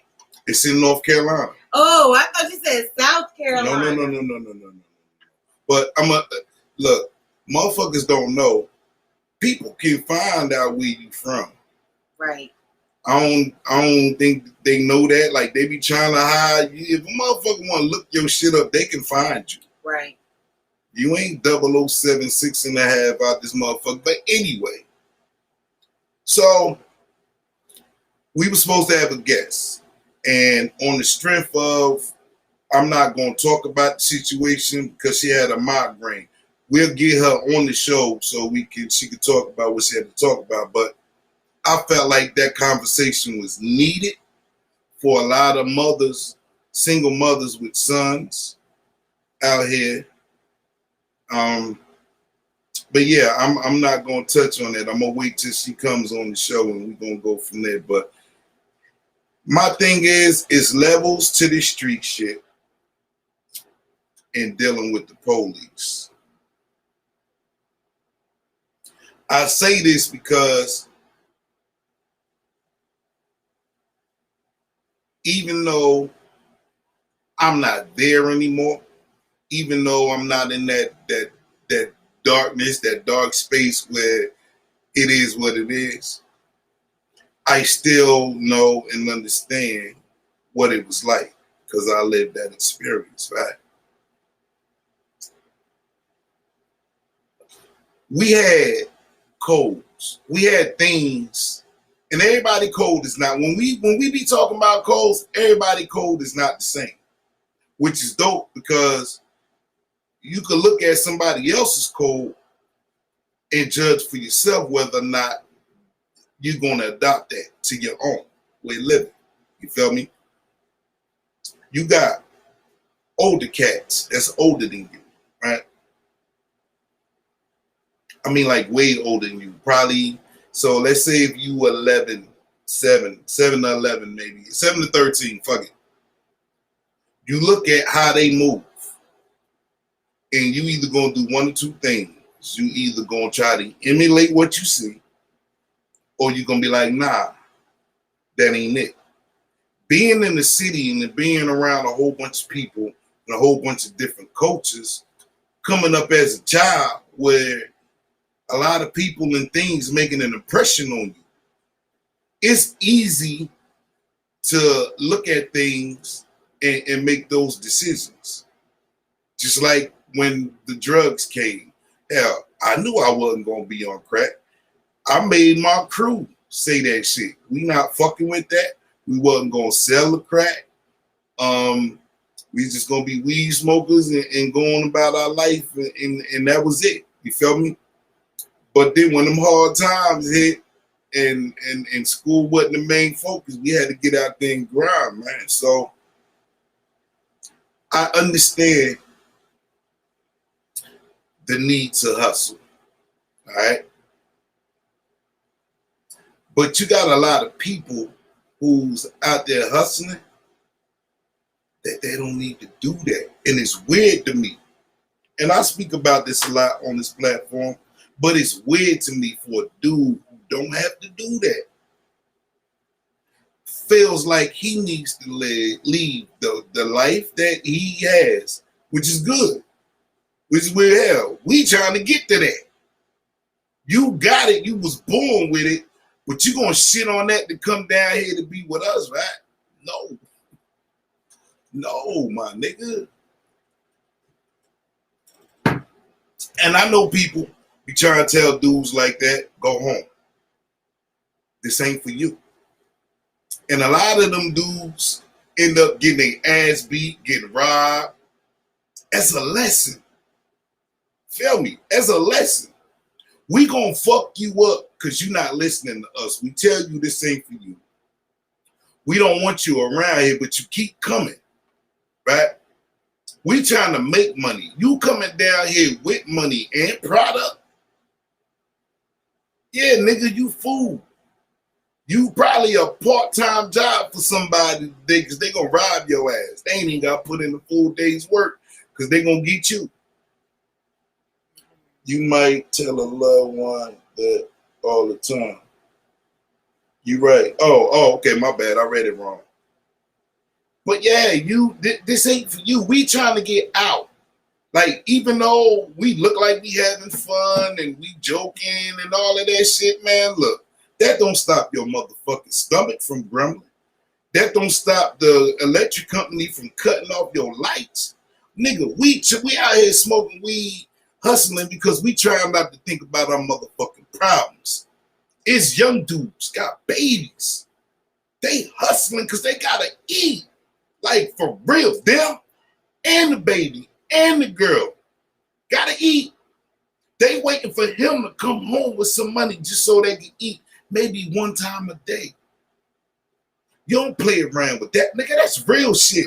It's in North Carolina. Oh, I thought you said South Carolina. No. But look, motherfuckers don't know. People can find out where you from. Right. I don't think they know that. Like they be trying to hide you. If a motherfucker want to look your shit up, they can find you. Right. You ain't 007 6.5 out this motherfucker. But anyway, so we were supposed to have a guest, and on the strength of, I'm not going to talk about the situation because she had a migraine. We'll get her on the show so she could talk about what she had to talk about. But I felt like that conversation was needed for a lot of mothers, single mothers with sons out here. But yeah, I'm not gonna touch on that. I'm gonna wait till she comes on the show and we're gonna go from there. But my thing is levels to this street shit and dealing with the police. I say this because even though I'm not there anymore, even though I'm not in that darkness, that dark space where it is what it is, I still know and understand what it was like because I lived that experience, right? We had codes. We had things, and everybody code is not, when we be talking about codes, everybody code is not the same, which is dope because you could look at somebody else's code and judge for yourself whether or not you're going to adopt that to your own way of living. You feel me? You got older cats that's older than you, right? I mean, like way older than you. Probably, so let's say if you were 11, 7 to 11 maybe, 7 to 13, fuck it. You look at how they move, and you either going to do one or two things. You either going to try to emulate what you see, or you're going to be like, nah, that ain't it. Being in the city and being around a whole bunch of people and a whole bunch of different cultures, coming up as a child where a lot of people and things making an impression on you, it's easy to look at things and make those decisions. Just like when the drugs came. Hell, I knew I wasn't going to be on crack. I made my crew say that shit. We not fucking with that. We wasn't going to sell the crack. We just going to be weed smokers and going about our life, and that was it. You feel me? But then when them hard times hit and school wasn't the main focus, we had to get out there and grind, man. So I understand the need to hustle, all right? But you got a lot of people who's out there hustling that they don't need to do that. And it's weird to me. And I speak about this a lot on this platform, but it's weird to me for a dude who don't have to do that. Feels like he needs to leave the life that he has, which is good. Which is where, hell, we trying to get to that. You got it. You was born with it. But you going to shit on that to come down here to be with us, right? No. No, my nigga. And I know people be trying to tell dudes like that, go home. This ain't for you. And a lot of them dudes end up getting their ass beat, getting robbed. As a lesson. Feel me? As a lesson. We gonna fuck you up because you're not listening to us. We tell you this ain't for you. We don't want you around here, but you keep coming, right? We trying to make money. You coming down here with money and product? Yeah, nigga, you fool. You probably a part-time job for somebody because they gonna rob your ass. They ain't even got to put in a full day's work because they gonna get you. You might tell a loved one that all the time. You right. Oh, okay, my bad. I read it wrong. But yeah, this ain't for you. We trying to get out. Like, even though we look like we having fun and we joking and all of that shit, man, look, that don't stop your motherfucking stomach from grumbling. That don't stop the electric company from cutting off your lights. Nigga, we out here smoking weed, hustling because we trying not to think about our motherfucking problems. It's young dudes, got babies. They hustling because they gotta eat. Like, for real, them and the baby and the girl gotta eat. They waiting for him to come home with some money just so they can eat maybe one time a day. You don't play around with that, nigga. That's real shit.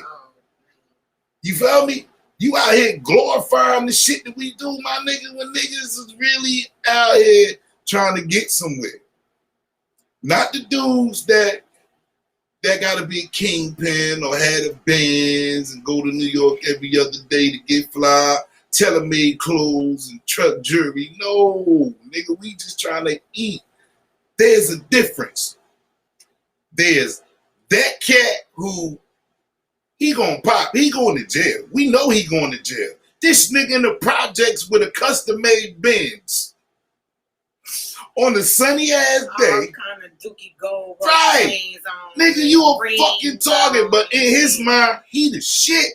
You feel me? You out here glorifying the shit that we do, my nigga, when niggas is really out here trying to get somewhere. Not the dudes that gotta be a kingpin or had a Benz and go to New York every other day to get fly, tailor-made clothes and truck jewelry. No, nigga, we just trying to eat. There's a difference. There's that cat who he gonna pop. He going to jail. We know he going to jail. This nigga in the projects with a custom-made Benz on a sunny ass day. All kind of dookie gold right. On, nigga, you a fucking target, but in his mind, he the shit.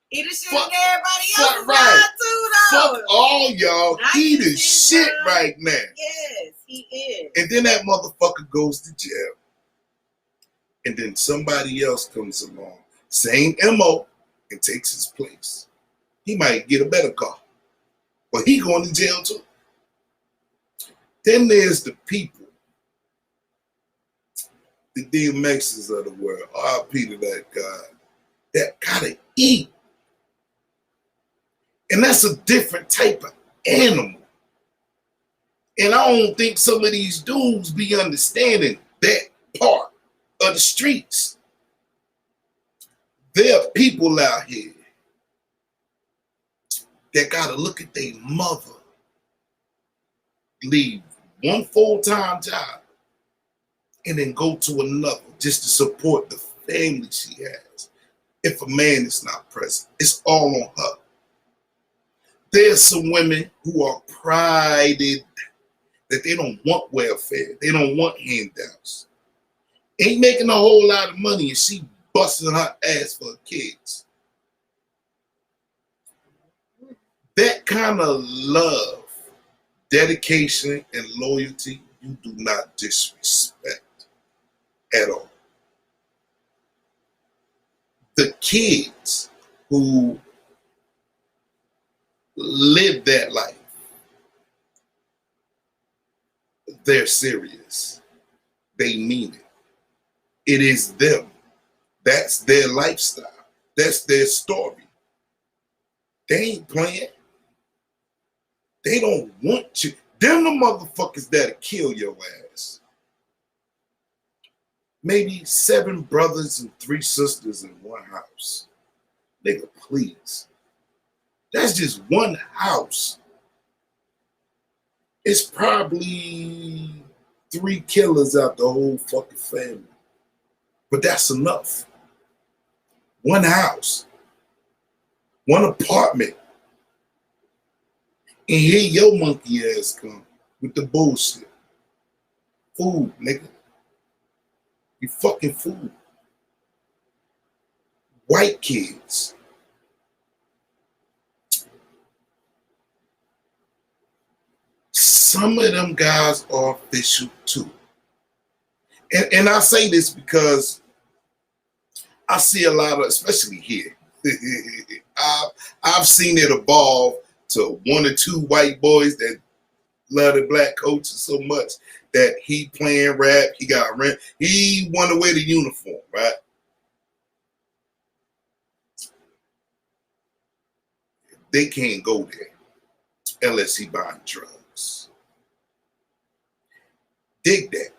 He the shit and everybody else right. Too, though. Fuck all y'all. He the shit right now. Yes, he is. And then that motherfucker goes to jail. And then somebody else comes along, same MO, and takes his place. He might get a better car. But he going to jail too. Then there's the people, the DMXs of the world, RP to that guy, that gotta eat. And that's a different type of animal. And I don't think some of these dudes be understanding that part of the streets. There are people out here that gotta look at their mother, leave one full-time job, and then go to another just to support the family she has. If a man is not present, it's all on her. There's some women who are prided that they don't want welfare. They don't want handouts. Ain't making a whole lot of money and she busting her ass for her kids. That kind of love, dedication, and loyalty, you do not disrespect at all. The kids who live that life, they're serious. They mean it. It is them. That's their lifestyle. That's their story. They ain't playing. They don't want you. Them the motherfuckers that'll kill your ass. Maybe 7 brothers and 3 sisters in one house. Nigga, please. That's just one house. It's probably 3 killers out the whole fucking family. But that's enough. One house. One apartment. And here your monkey ass come with the bullshit. Food, nigga. You fucking fool. White kids. Some of them guys are official too. And I say this because I see a lot of, especially here, I've seen it evolve to 1 or 2 white boys that love the black coaches so much that he playing rap, he got rent, he want to wear the uniform, right? they can't go there unless he buying drugs. Dig that.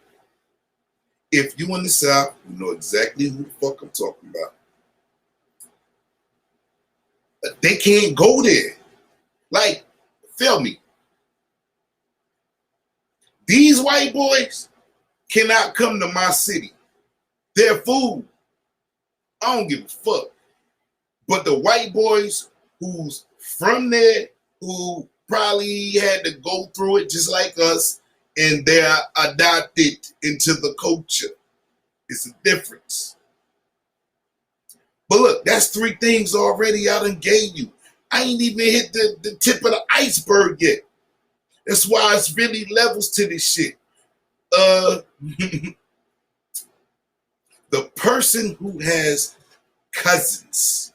If you in the South, you know exactly who the fuck I'm talking about. They can't go there. Like, feel me. These white boys cannot come to my city. They're food. I don't give a fuck. But the white boys who's from there, who probably had to go through it just like us, and they're adopted into the culture. It's a difference. But look, that's 3 things already I done gave you. I ain't even hit the tip of the iceberg yet. That's why it's really levels to this shit. The person who has cousins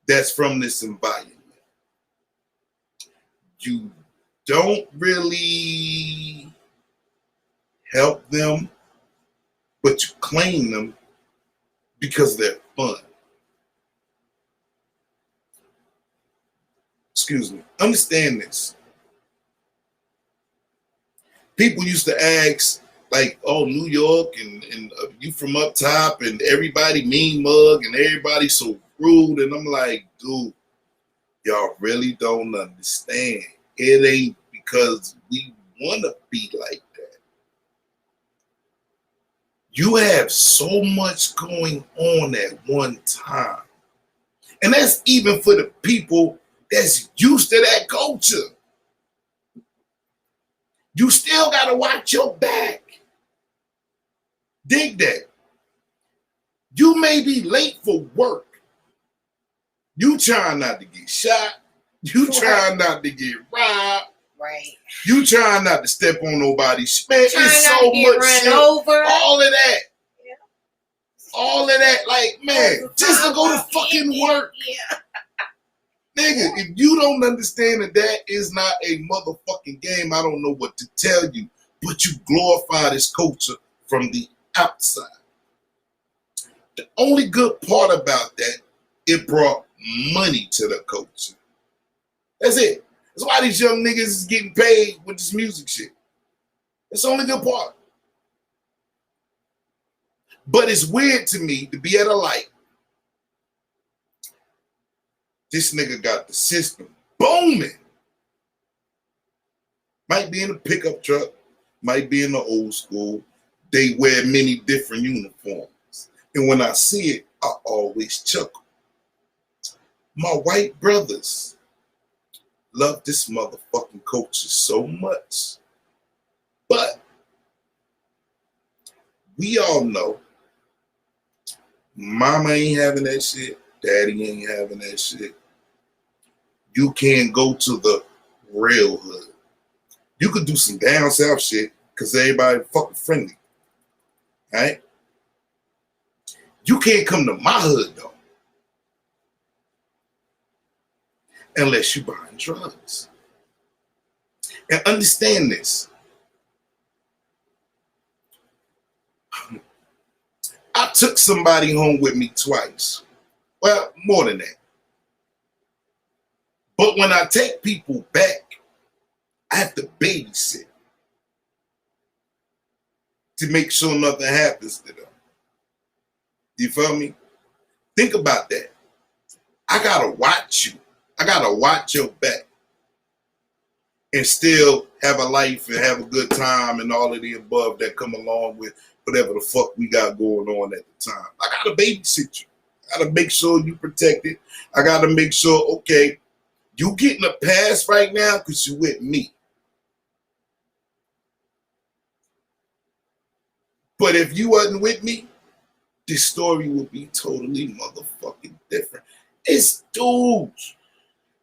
that's from this environment, you don't really help them, but you claim them because they're fun. Excuse me. Understand this. People used to ask, like, oh, New York, and you from up top, and everybody mean mug, and everybody so rude. And I'm like, dude, y'all really don't understand. It ain't because we want to be like that. You have so much going on at one time. And that's even for the people that's used to that culture. You still got to watch your back. Dig that. You may be late for work. You trying not to get shot. You trying not to get robbed. Right. You trying not to step on nobody's man. Trying It's not so to get much run shit. over. All of that. Yeah. All of that. Like, man, just to go to fucking work. Yeah. Nigga, if you don't understand that that is not a motherfucking game, I don't know what to tell you. But you glorify this culture from the outside. The only good part about that, it brought money to the culture. That's it. That's why these young niggas is getting paid with this music shit. That's the only good part. But it's weird to me to be at a light. This nigga got the system booming. Might be in a pickup truck, might be in the old school. They wear many different uniforms. And when I see it, I always chuckle. My white brothers love this motherfucking culture so much. But we all know mama ain't having that shit. Daddy ain't having that shit. You can't go to the real hood. You could do some down south shit because everybody fucking friendly. Right? You can't come to my hood though. Unless you're buying drugs. And understand this. I took somebody home with me twice. Well, more than that. But when I take people back, I have to babysit to make sure nothing happens to them. You feel me? Think about that. I gotta watch you. I gotta watch your back and still have a life and have a good time and all of the above that come along with whatever the fuck we got going on at the time. I gotta babysit you. I gotta make sure you protected. I gotta make sure, okay, you getting a pass right now because you with me. But if you wasn't with me, this story would be totally motherfucking different. It's dudes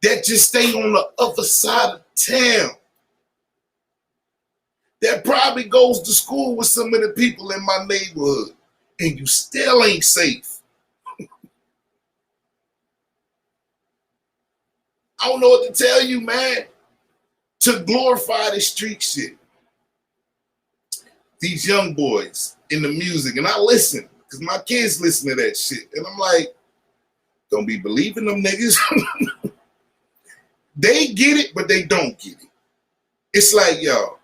that just stay on the other side of town. That probably goes to school with some of the people in my neighborhood. And you still ain't safe. I don't know what to tell you, man. To glorify the street shit. These young boys in the music, and I listen, because my kids listen to that shit. And I'm like, don't be believing them niggas. they get it, but they don't get it. It's like, yo,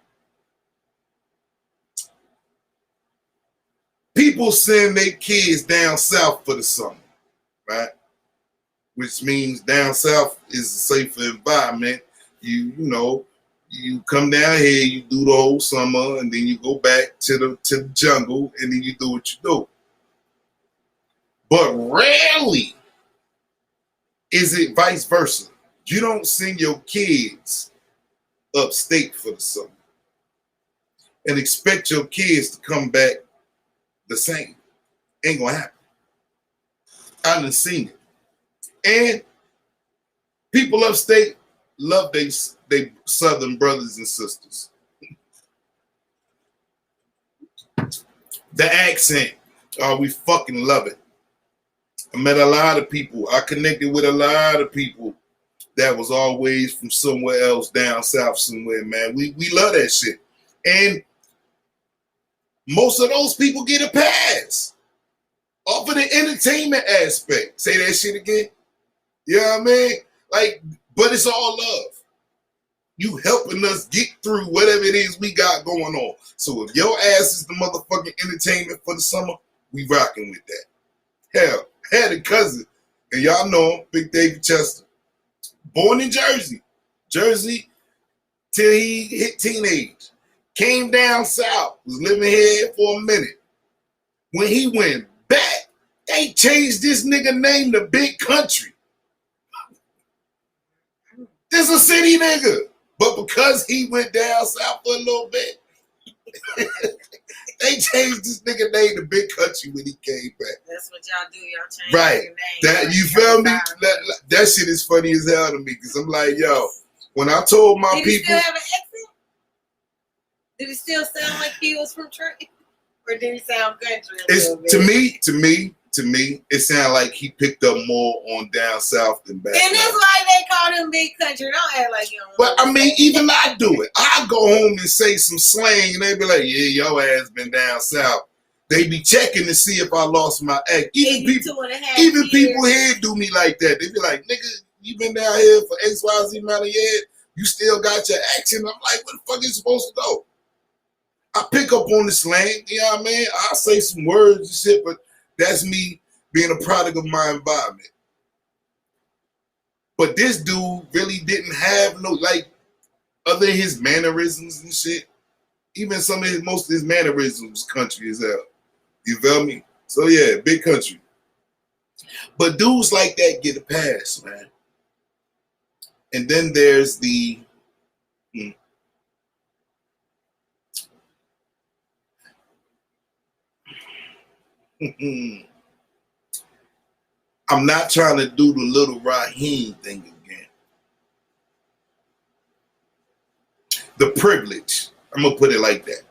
people send their kids down south for the summer, right? Which means down south is a safer environment. You know, you come down here, you do the whole summer, and then you go back to the jungle, and then you do what you do. But rarely is it vice versa. You don't send your kids upstate for the summer and expect your kids to come back the same. Ain't gonna happen. I done seen it. And people upstate love they southern brothers and sisters. The accent, we fucking love it. I met a lot of people. I connected with a lot of people that was always from somewhere else down south somewhere, man. We love that shit. And most of those people get a pass off of the entertainment aspect. Say that shit again. You know what I mean? Like, but it's all love. You helping us get through whatever it is we got going on. So if your ass is the motherfucking entertainment for the summer, we rocking with that. Hell, I had a cousin, and y'all know him, Big David Chester. Born in Jersey. Jersey till he hit teenage. Came down south, was living here for a minute. When he went back, they changed this nigga name to Big Country. This a city nigga. But because he went down south for a little bit, they changed this nigga name to Big Country when he came back. That's what y'all do. Y'all change right. your name. That you feel me? That shit is funny as hell to me because I'm like, yo, when I told my Did people, he still have an accent? Did he still sound like he was from Trenton, or did he sound country? To me, it sounded like he picked up more on down south than back. And that's why they call him Big Country. Don't act like you don't. But I mean, even I do it. I go home and say some slang, and they be like, "Yeah, your ass been down south." They be checking to see if I lost my act. Even people here do me like that. They be like, "Nigga, you been down here for XYZ amount of years. You still got your accent." I'm like, "What the fuck is supposed to go?" I pick up on the slang. You know what I mean? I say some words and shit, but that's me being a product of my environment. But this dude really didn't have no, like, other than his mannerisms and shit, even most of his mannerisms was country as hell. You feel me? So yeah, Big Country. But dudes like that get a pass, man. And then there's the I'm not trying to do the little Raheem thing again. The privilege. I'm going to put it like that.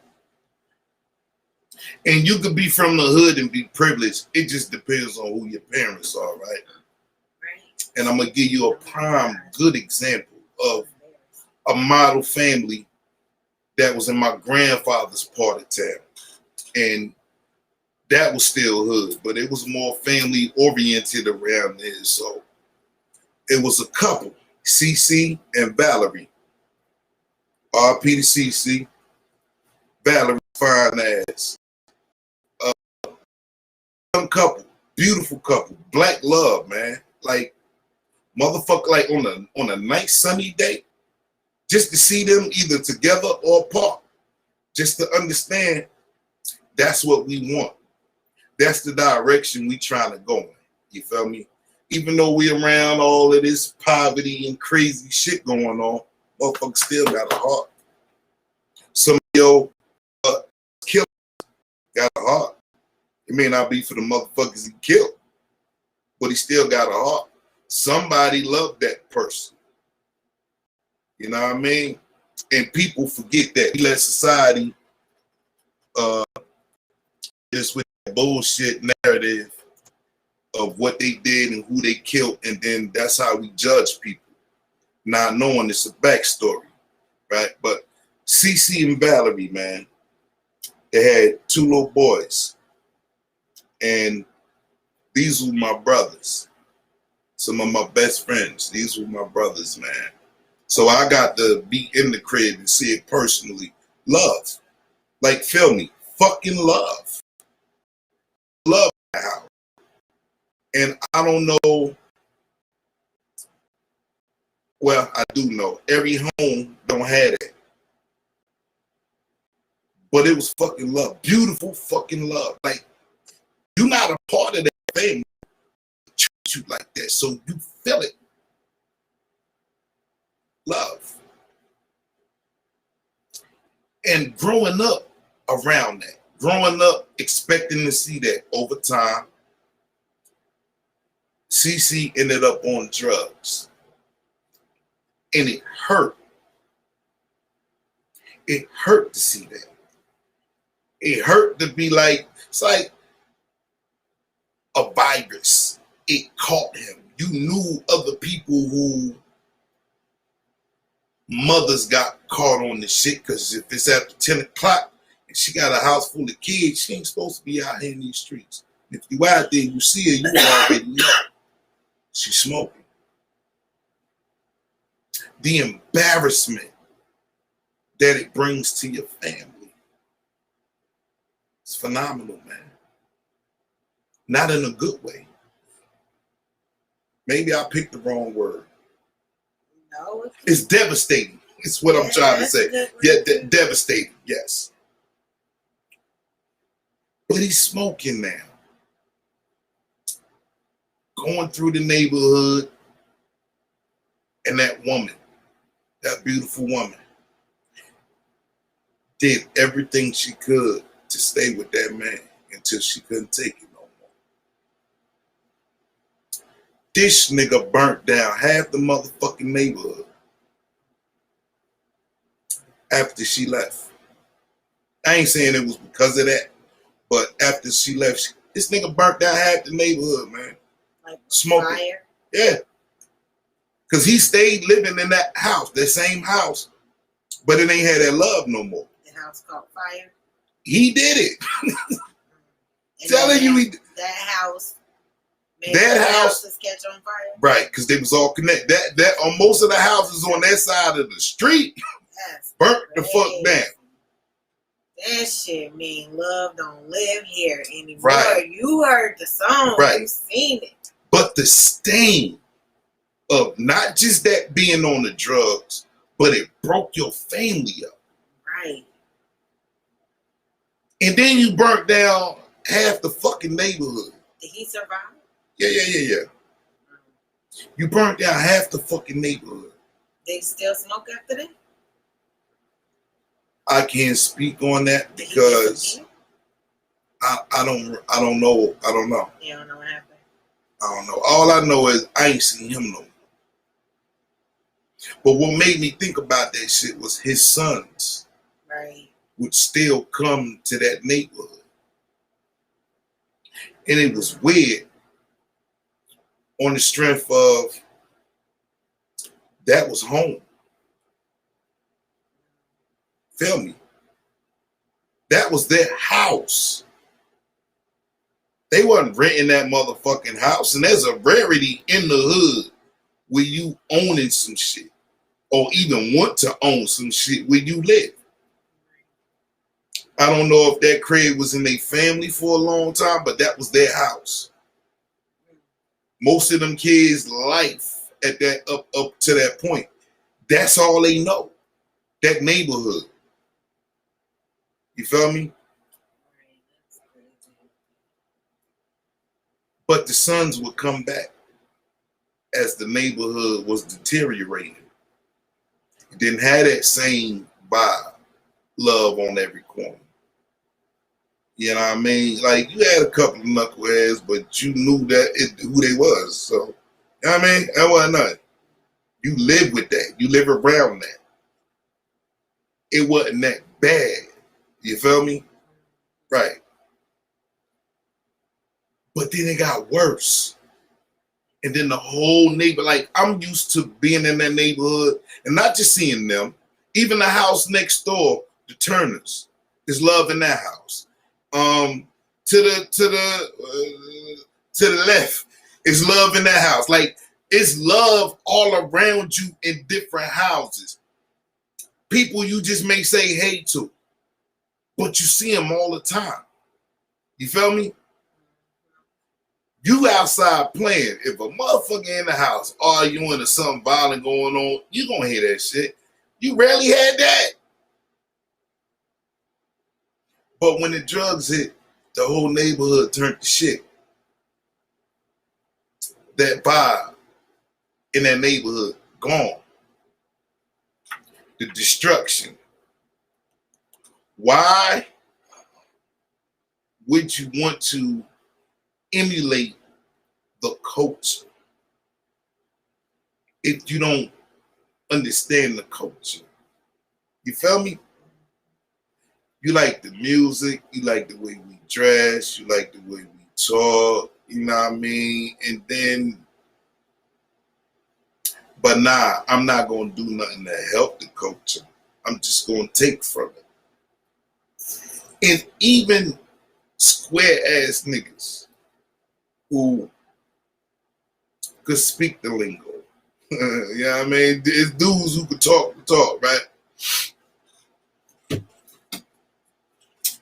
And you could be from the hood and be privileged. It just depends on who your parents are, right? And I'm going to give you a prime good example of a model family that was in my grandfather's part of town. And that was still hood, but it was more family oriented around there. So it was a couple, CC and Valerie. RP to CC. Valerie, fine ass. Young couple, beautiful couple, black love, man. Like motherfucker, like on a nice sunny day, just to see them either together or apart, just to understand that's what we want. That's the direction we trying to go in. You feel me? Even though we around all of this poverty and crazy shit going on, motherfuckers still got a heart. Some of your killers got a heart. It may not be for the motherfuckers he killed, but he still got a heart. Somebody loved that person. You know what I mean? And people forget that. We let society just with bullshit narrative of what they did and who they killed, and then that's how we judge people, not knowing it's a backstory, right? But CC and Valerie, man, they had 2 little boys, and these were my brothers, some of my best friends. These were my brothers, man. So I got to be in the crib and see it personally. Love. Like, feel me? Fucking love. Love that house. And I don't know. Well, I do know. Every home don't have that. But it was fucking love. Beautiful fucking love. Like, you're not a part of that family. Treat you like that. So you feel it. Love. And growing up around that, growing up expecting to see that over time, CeCe ended up on drugs. And it hurt. It hurt to see that. It hurt to be like, it's like a virus. It caught him. You knew other people who mothers got caught on the shit, because if it's after 10 o'clock and she got a house full of kids, she ain't supposed to be out here in these streets. If you out there and you see her, you already know she's smoking. The embarrassment that it brings to your family, it's phenomenal, man. Not in a good way. Maybe I picked the wrong word. No, It's devastating. It's what I'm trying to say. Yeah, devastating, yes. But he's smoking now. Going through the neighborhood, and that woman, that beautiful woman, did everything she could to stay with that man until she couldn't take it no more. This nigga burnt down half the motherfucking neighborhood after she left. I ain't saying it was because of that, but after she left, this nigga burnt down half the neighborhood, man. like Smoking. fire. Yeah. Because he stayed living in that house, that same house, but it ain't had that love no more. The house caught fire. He did it. And Telling then you he that house. made That the house- houses catch on fire. right, because they was all connected. That on most of the houses on that side of the street That's burnt the fuck crazy. down. That shit mean love don't live here anymore. Right. You heard the song. Right. You seen it. But the stain of not just that being on the drugs, but it broke your family up. Right. And then you burnt down half the fucking neighborhood. Did he survive? Yeah. You burnt down half the fucking neighborhood. They still smoke after that? I can't speak on that Did he because disappear? I don't know. I don't know. You don't know what happened. I don't know. All I know is I ain't seen him no more. But what made me think about that shit was his sons Right. would still come to that neighborhood. And it was weird on the strength of that was home. Feel me? That was their house. They wasn't renting that motherfucking house. And there's a rarity in the hood where you owning some shit or even want to own some shit where you live. I don't know if that crib was in their family for a long time, but that was their house. Most of them kids' life at that up to that point, that's all they know. That neighborhood. You feel me? But the sons would come back as the neighborhood was deteriorating. It didn't have that same vibe, love on every corner. You know what I mean? Like, you had a couple of knuckleheads, but you knew who they was. So, you know what I mean? That wasn't nothing. You live with that. You live around that. It wasn't that bad. You feel me? Right. But then it got worse. And then the whole neighbor, like, I'm used to being in that neighborhood and not just seeing them, even the house next door, the Turners, is love in that house. To the left is love in that house. Like, It's love all around you in different houses. People you just may say hey to, but you see them all the time. You feel me? You outside playing. If a motherfucker in the house arguing or something violent going on, you gonna hear that shit. You rarely had that. But when the drugs hit, the whole neighborhood turned to shit. That vibe in that neighborhood, gone. The destruction. Why would you want to emulate the culture if you don't understand the culture? You feel me? You like the music, you like the way we dress, you like the way we talk, you know what I mean? And then, but nah, I'm not gonna do nothing to help the culture. I'm just gonna take from it. And even square ass niggas who could speak the lingo. You know what I mean? It's dudes who could talk, right?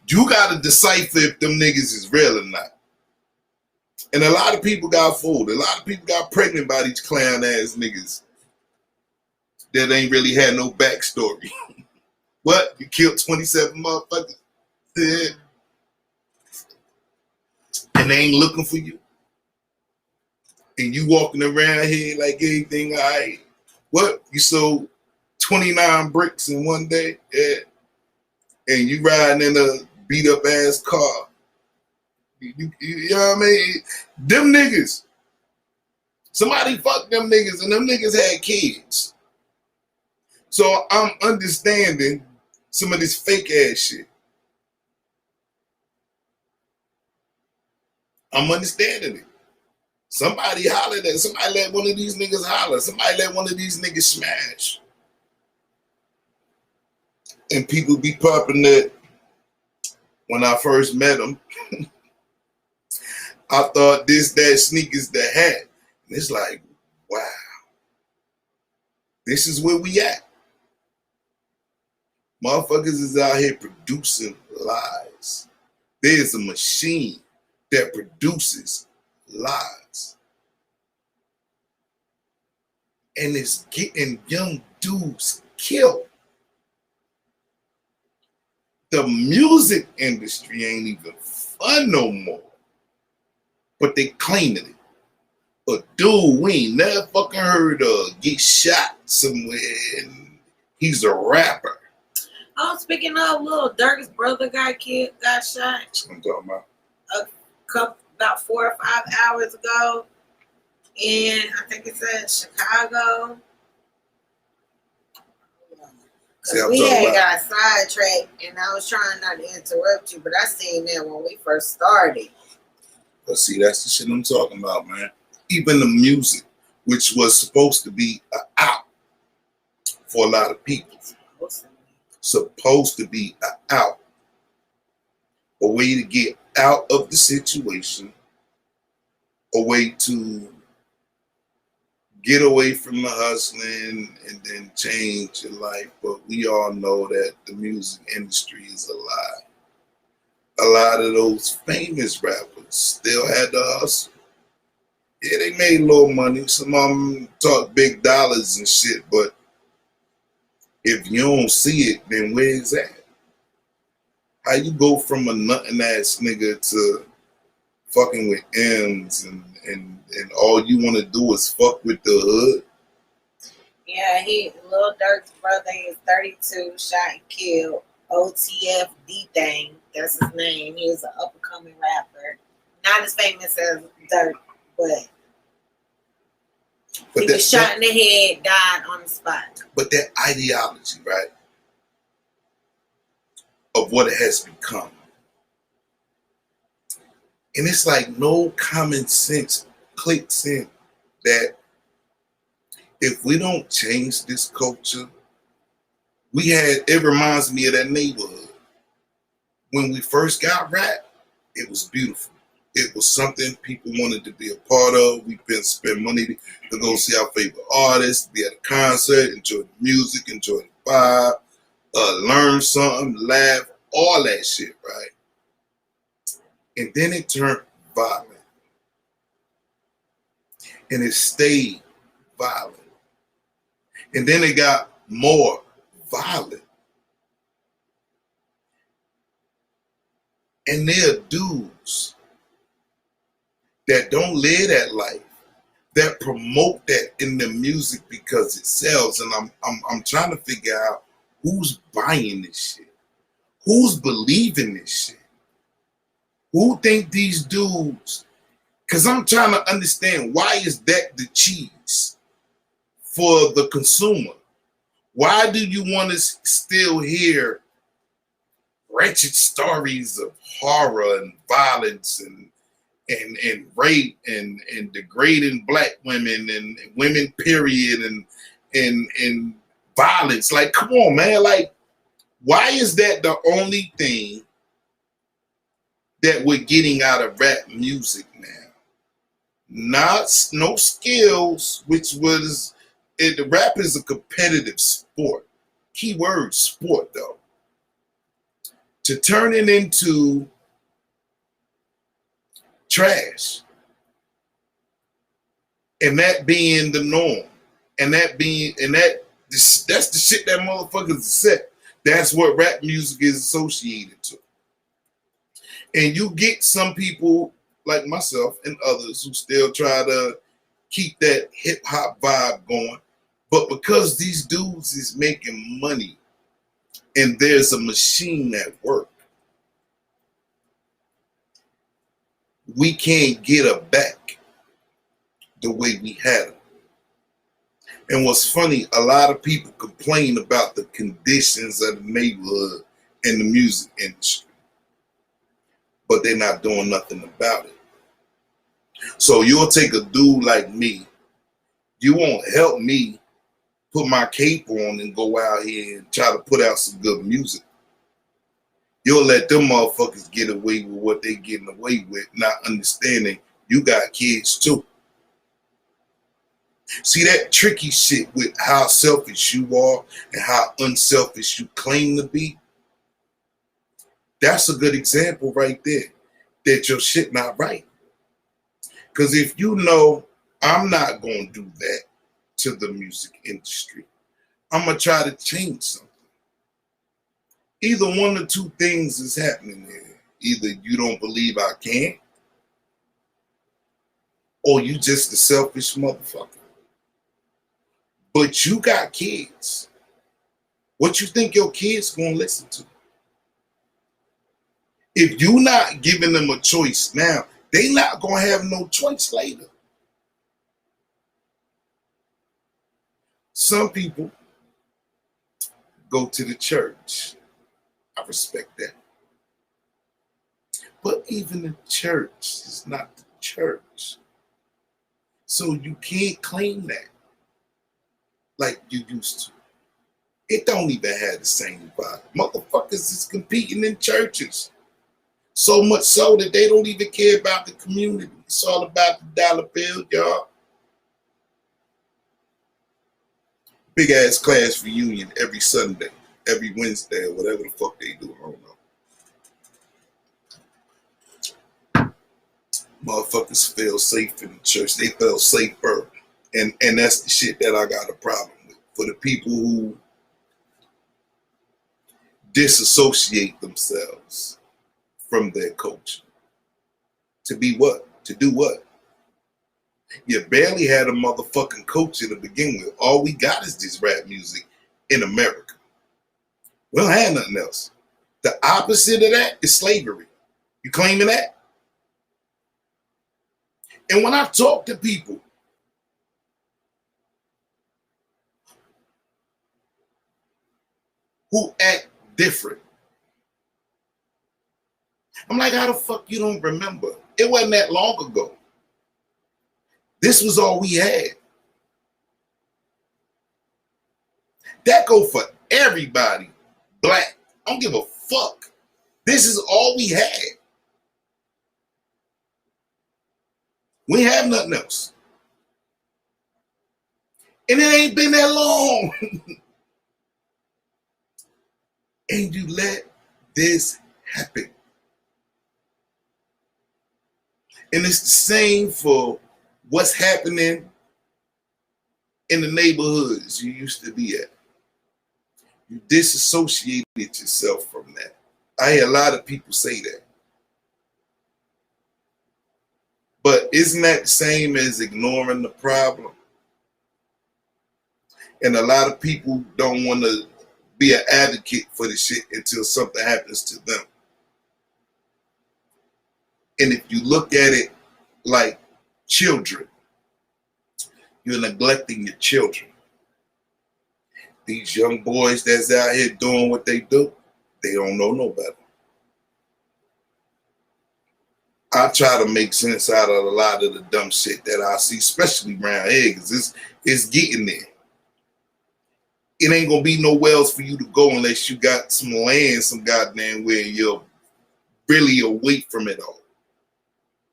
You gotta decipher if them niggas is real or not. And a lot of people got fooled. A lot of people got pregnant by these clown ass niggas that ain't really had no backstory. What? You killed 27 motherfuckers? Yeah. And they ain't looking for you. And you walking around here like anything all right. What? You sold 29 bricks in one day? Yeah. And you riding in a beat up ass car. You know what I mean? Them niggas. Somebody fucked them niggas and them niggas had kids. So I'm understanding some of this fake ass shit. I'm understanding it. Somebody hollered at, somebody let one of these niggas holler. Somebody let one of these niggas smash. And people be popping that. When I first met him, I thought this, that, sneakers, the hat. And it's like, wow. This is where we at. Motherfuckers is out here producing lies. There's a machine that produces lies. And it's getting young dudes killed. The music industry ain't even fun no more. But they claiming it. A dude we ain't never fucking heard of get shot somewhere and he's a rapper. Oh, speaking of, Lil Durk's brother got shot. I'm talking about. About 4 or 5 hours ago. And I think it's in Chicago. See, I'm We talking had about. got sidetracked, and I was trying not to interrupt you, but I seen that when we first started. But see, that's the shit I'm talking about, man. Even the music, which was supposed to be out for a lot of people. Supposed to be out. A way to get out of the situation. A way to get away from the hustling and then change your life. But we all know that the music industry is a lie. A lot of those famous rappers still had to hustle. Yeah, they made little money. Some of them talk big dollars and shit, but if you don't see it, then where is that? How you go from a nothing ass nigga to fucking with M's and all you want to do is fuck with the hood? Yeah, Lil Durk's brother is 32, shot and killed. OTF D-Thing, that's his name. He is an up-and-coming rapper. Not as famous as Durk, but he was shot in the head, died on the spot. But that ideology, right, of what it has become. And it's like no common sense clicks in that if we don't change this culture, it reminds me of that neighborhood. When we first got rap, it was beautiful. It was something people wanted to be a part of. We been spend money to go see our favorite artists, be at a concert, enjoy the music, enjoy the vibe, learn something, laugh, all that shit, right? And then it turned violent. And it stayed violent. And then it got more violent. And there are dudes that don't live that life, that promote that in the music because it sells. And I'm trying to figure out who's buying this shit, who's believing this shit, who think these dudes. Because I'm trying to understand, why is that the cheese for the consumer? Why do you want to still hear wretched stories of horror and violence and rape and degrading black women and women period and violence? Like, come on, man. Like, why is that the only thing that we're getting out of rap music now? No skills, which was the rap is a competitive sport. Keyword sport, though. To turn it into trash, and that being the norm, and that's the shit that motherfuckers accept. That's what rap music is associated to. And you get some people like myself and others who still try to keep that hip hop vibe going. But because these dudes is making money and there's a machine at work, we can't get her back the way we had her. And what's funny, a lot of people complain about the conditions of the neighborhood and the music industry, but they're not doing nothing about it. So you'll take a dude like me, you won't help me put my cape on and go out here and try to put out some good music. You'll let them motherfuckers get away with what they getting away with, not understanding you got kids too. See that tricky shit with how selfish you are and how unselfish you claim to be? That's a good example right there that your shit not right. Because if you know I'm not going to do that to the music industry, I'm going to try to change something. Either one or two things is happening there. Either you don't believe I can, or you just a selfish motherfucker. But you got kids. What you think your kids gonna listen to? If you're not giving them a choice now, they not gonna have no choice later. Some people go to the church. I respect that. But even the church is not the church. So you can't claim that like you used to. It don't even have the same vibe. Motherfuckers is competing in churches. So much so that they don't even care about the community. It's all about the dollar bill, y'all. Big ass class reunion every Sunday, every Wednesday, or whatever the fuck they do. I don't know. Motherfuckers feel safe in the church. They feel safer. And that's the shit that I got a problem with. For the people who disassociate themselves from their culture. To be what? To do what? You barely had a motherfucking culture to begin with. All we got is this rap music in America. We don't have nothing else. The opposite of that is slavery. You claiming that? And when I talk to people who act different, I'm like, how the fuck you don't remember? It wasn't that long ago. This was all we had. That go for everybody. Black. I don't give a fuck. This is all we had. We have nothing else. And it ain't been that long. And you let this happen. And it's the same for what's happening in the neighborhoods you used to be at. You disassociated yourself from that. I hear a lot of people say that. But isn't that the same as ignoring the problem? And a lot of people don't want to be an advocate for the shit until something happens to them. And if you look at it like children, you're neglecting your children. These young boys that's out here doing what they do, they don't know no better. I try to make sense out of a lot of the dumb shit that I see, especially around here, because it's getting there. It ain't gonna be nowhere else for you to go unless you got some land, some goddamn where you're really away from it all.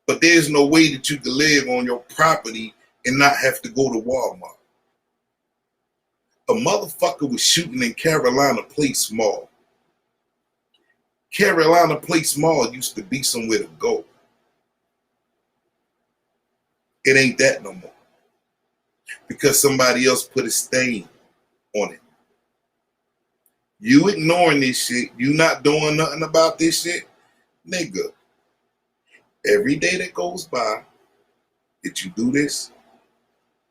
But there's no way that you can live on your property and not have to go to Walmart. A motherfucker was shooting in Carolina Place Mall. Carolina Place Mall used to be somewhere to go. It ain't that no more. Because somebody else put a stain on it. You ignoring this shit, you not doing nothing about this shit, nigga. Every day that goes by that you do this,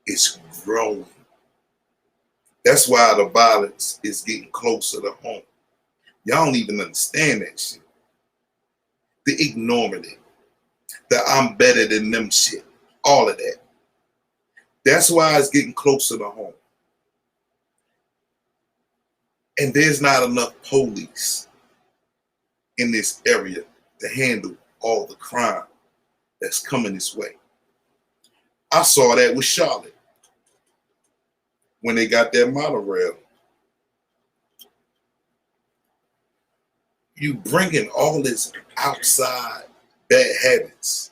it's growing. That's why the violence is getting closer to home. Y'all don't even understand that shit. The ignoring it. The I'm better than them shit. All of that. That's why it's getting closer to home. And there's not enough police in this area to handle all the crime that's coming this way. I saw that with Charlotte when they got that monorail. You bringing all this outside bad habits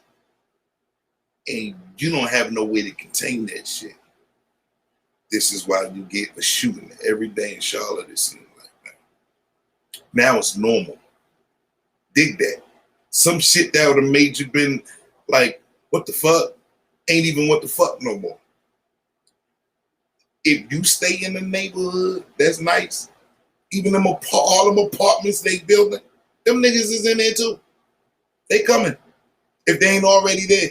and you don't have no way to contain that shit. This is why you get a shooting every day in Charlotte, it seems like, man. Now it's normal. Dig that. Some shit that would have made you been like, what the fuck? Ain't even what the fuck no more. If you stay in the neighborhood, that's nice. Even them all them apartments they building, them niggas is in there too. They coming if they ain't already there.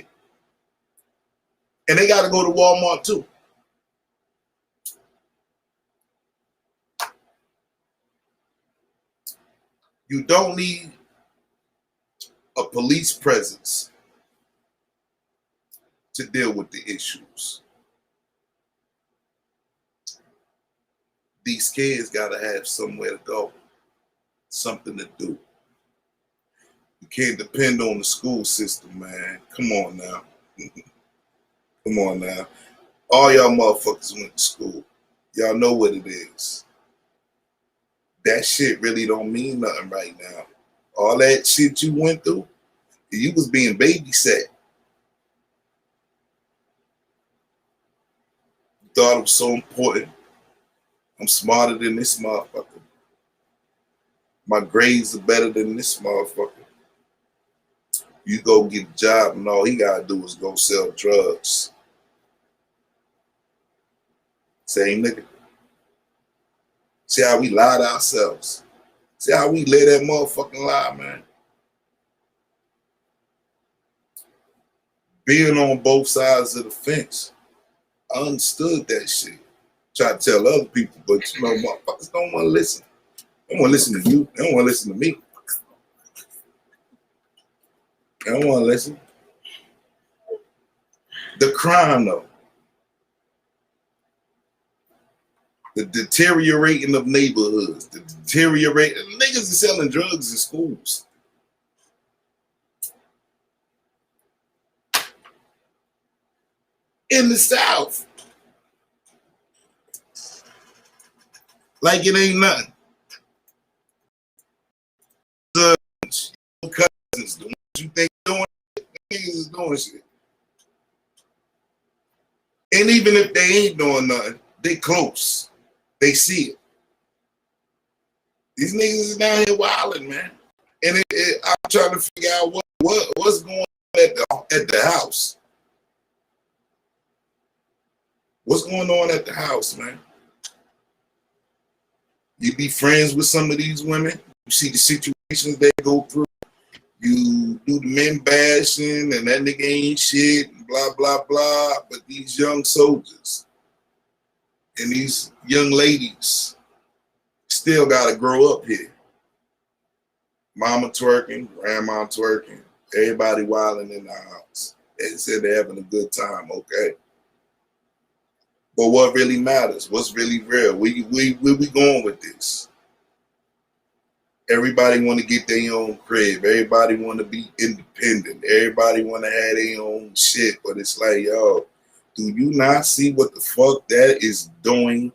And they got to go to Walmart too. You don't need a police presence to deal with the issues. These kids got to have somewhere to go, something to do. You can't depend on the school system, man. Come on now. Come on now. All y'all motherfuckers went to school. Y'all know what it is. That shit really don't mean nothing right now. All that shit you went through, you was being babysat. You thought it was so important. I'm smarter than this motherfucker. My grades are better than this motherfucker. You go get a job and all he gotta do is go sell drugs. Same nigga. See how we lie to ourselves. See how we live that motherfucking lie, man. Being on both sides of the fence, I understood that shit. Try to tell other people, but you know, motherfuckers don't want to listen. They don't want to listen to you. They don't want to listen to me. They don't want to listen. The crime, though. The deteriorating of neighborhoods. The deteriorating. Niggas are selling drugs in schools. In the South. Like it ain't nothing. Cousins, the ones you think doing shit, niggas is doing shit. And even if they ain't doing nothing, they close. They see it. These niggas is down here wilding, man. And I'm trying to figure out what's going on at the house. What's going on at the house, man? You be friends with some of these women. You see the situations they go through. You do the men bashing and that nigga ain't shit and blah, blah, blah. But these young soldiers and these young ladies still got to grow up here. Mama twerking, grandma twerking, everybody wilding in the house. They said they're having a good time, okay? But what really matters? What's really real? Where we going with this? Everybody want to get their own crib. Everybody want to be independent. Everybody want to have their own shit. But it's like, yo, do you not see what the fuck that is doing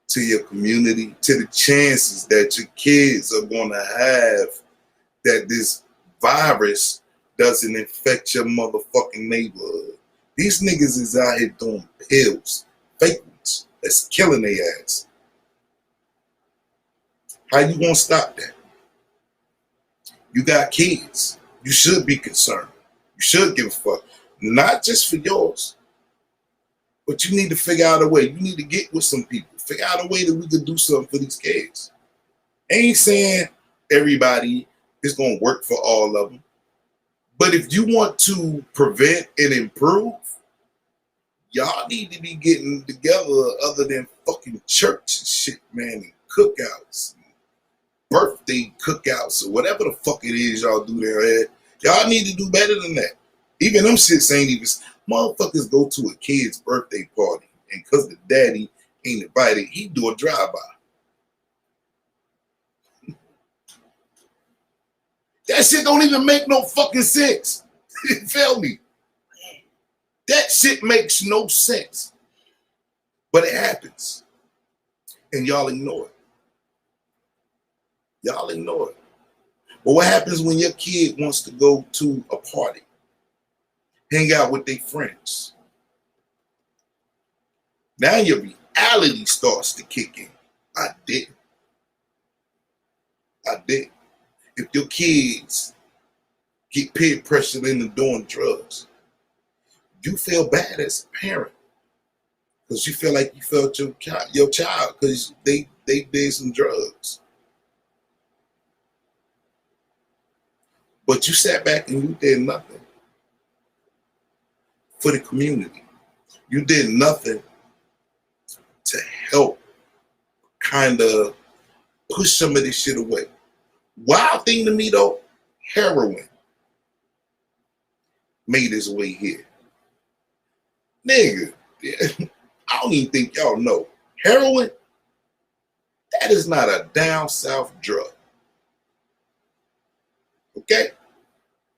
to your community, to the chances that your kids are going to have that this virus doesn't infect your motherfucking neighborhood? These niggas is out here doing pills, fake ones, that's killing their ass. How you gonna stop that? You got kids. You should be concerned. You should give a fuck. Not just for yours, but you need to figure out a way. You need to get with some people. Figure out a way that we could do something for these kids. Ain't saying everybody is gonna work for all of them. But if you want to prevent and improve, y'all need to be getting together other than fucking church and shit, man, and cookouts. Birthday cookouts or whatever the fuck it is y'all do there. Y'all need to do better than that. Even them shits ain't even. Motherfuckers go to a kid's birthday party and because the daddy ain't invited, he do a drive-by. That shit don't even make no fucking sense. You feel me? That shit makes no sense. But it happens. And y'all ignore it. Y'all ignore it. But what happens when your kid wants to go to a party? Hang out with their friends. Now your reality starts to kick in. I did. If your kids get peer pressured into doing drugs, you feel bad as a parent. Because you feel like you felt your child because they did some drugs. But you sat back and you did nothing for the community. You did nothing to help kind of push some of this shit away. Wild thing to me though, heroin made its way here. Nigga, I don't even think y'all know. Heroin, that is not a down south drug. Okay?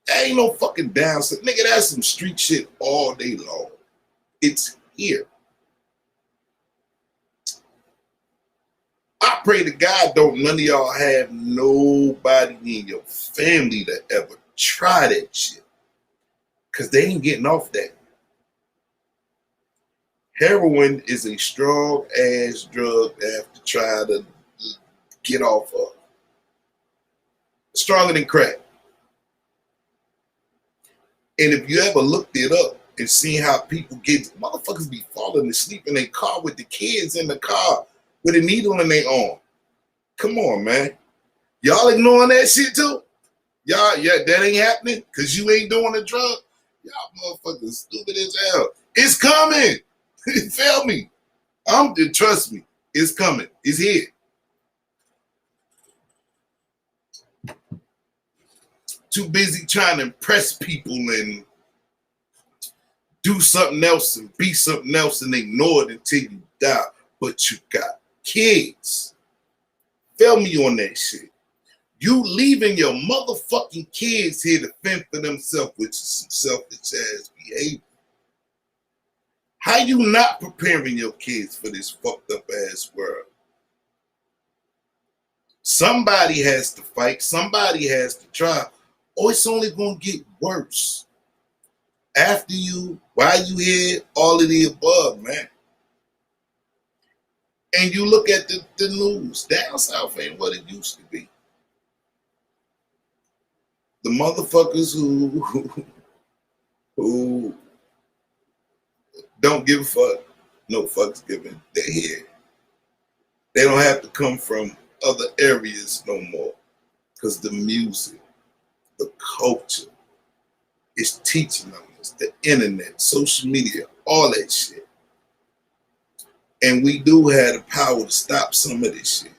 That ain't no fucking down south. Nigga, that's some street shit all day long. It's here. I pray to God don't none of y'all have nobody in your family that ever try that shit. Because they ain't getting off that. Heroin is a strong ass drug to have to try to get off of. Stronger than crack. And if you ever looked it up and seen how people get, motherfuckers be falling asleep in their car with the kids in the car with a needle in their arm. Come on, man. Y'all ignoring that shit too? Y'all, yeah, that ain't happening because you ain't doing the drug. Y'all motherfuckers stupid as hell. It's coming. Feel me? Trust me. It's coming. It's here. Too busy trying to impress people and do something else and be something else and ignore it until you die. But you got kids. Feel me on that shit. You leaving your motherfucking kids here to fend for themselves, which is some selfish ass behavior. How you not preparing your kids for this fucked up ass world? Somebody has to fight. Somebody has to try. Or it's only going to get worse. after you, while you here, all of the above, man. And you look at the news, down south ain't what it used to be. The motherfuckers who don't give a fuck, no fucks given, they're here. They don't have to come from other areas no more. Because the music, the culture is teaching them this. The internet, social media, all that shit. And we do have the power to stop some of this shit.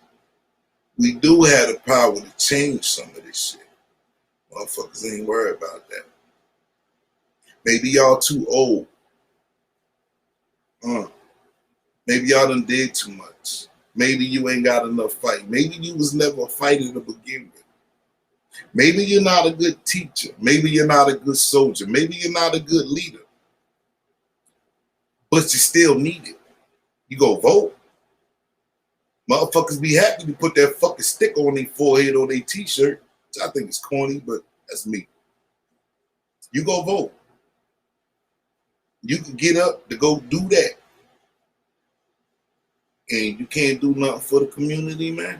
We do have the power to change some of this shit. Motherfuckers ain't worried about that. Maybe y'all too old. Maybe y'all done did too much. Maybe you ain't got enough fight. Maybe you was never a fighter to begin with. Maybe you're not a good teacher. Maybe you're not a good soldier. Maybe you're not a good leader. But you still need it. You go vote. Motherfuckers be happy to put that fucking stick on their forehead or their t-shirt, which I think is corny, but that's me. You go vote. You can get up to go do that. And you can't do nothing for the community, man.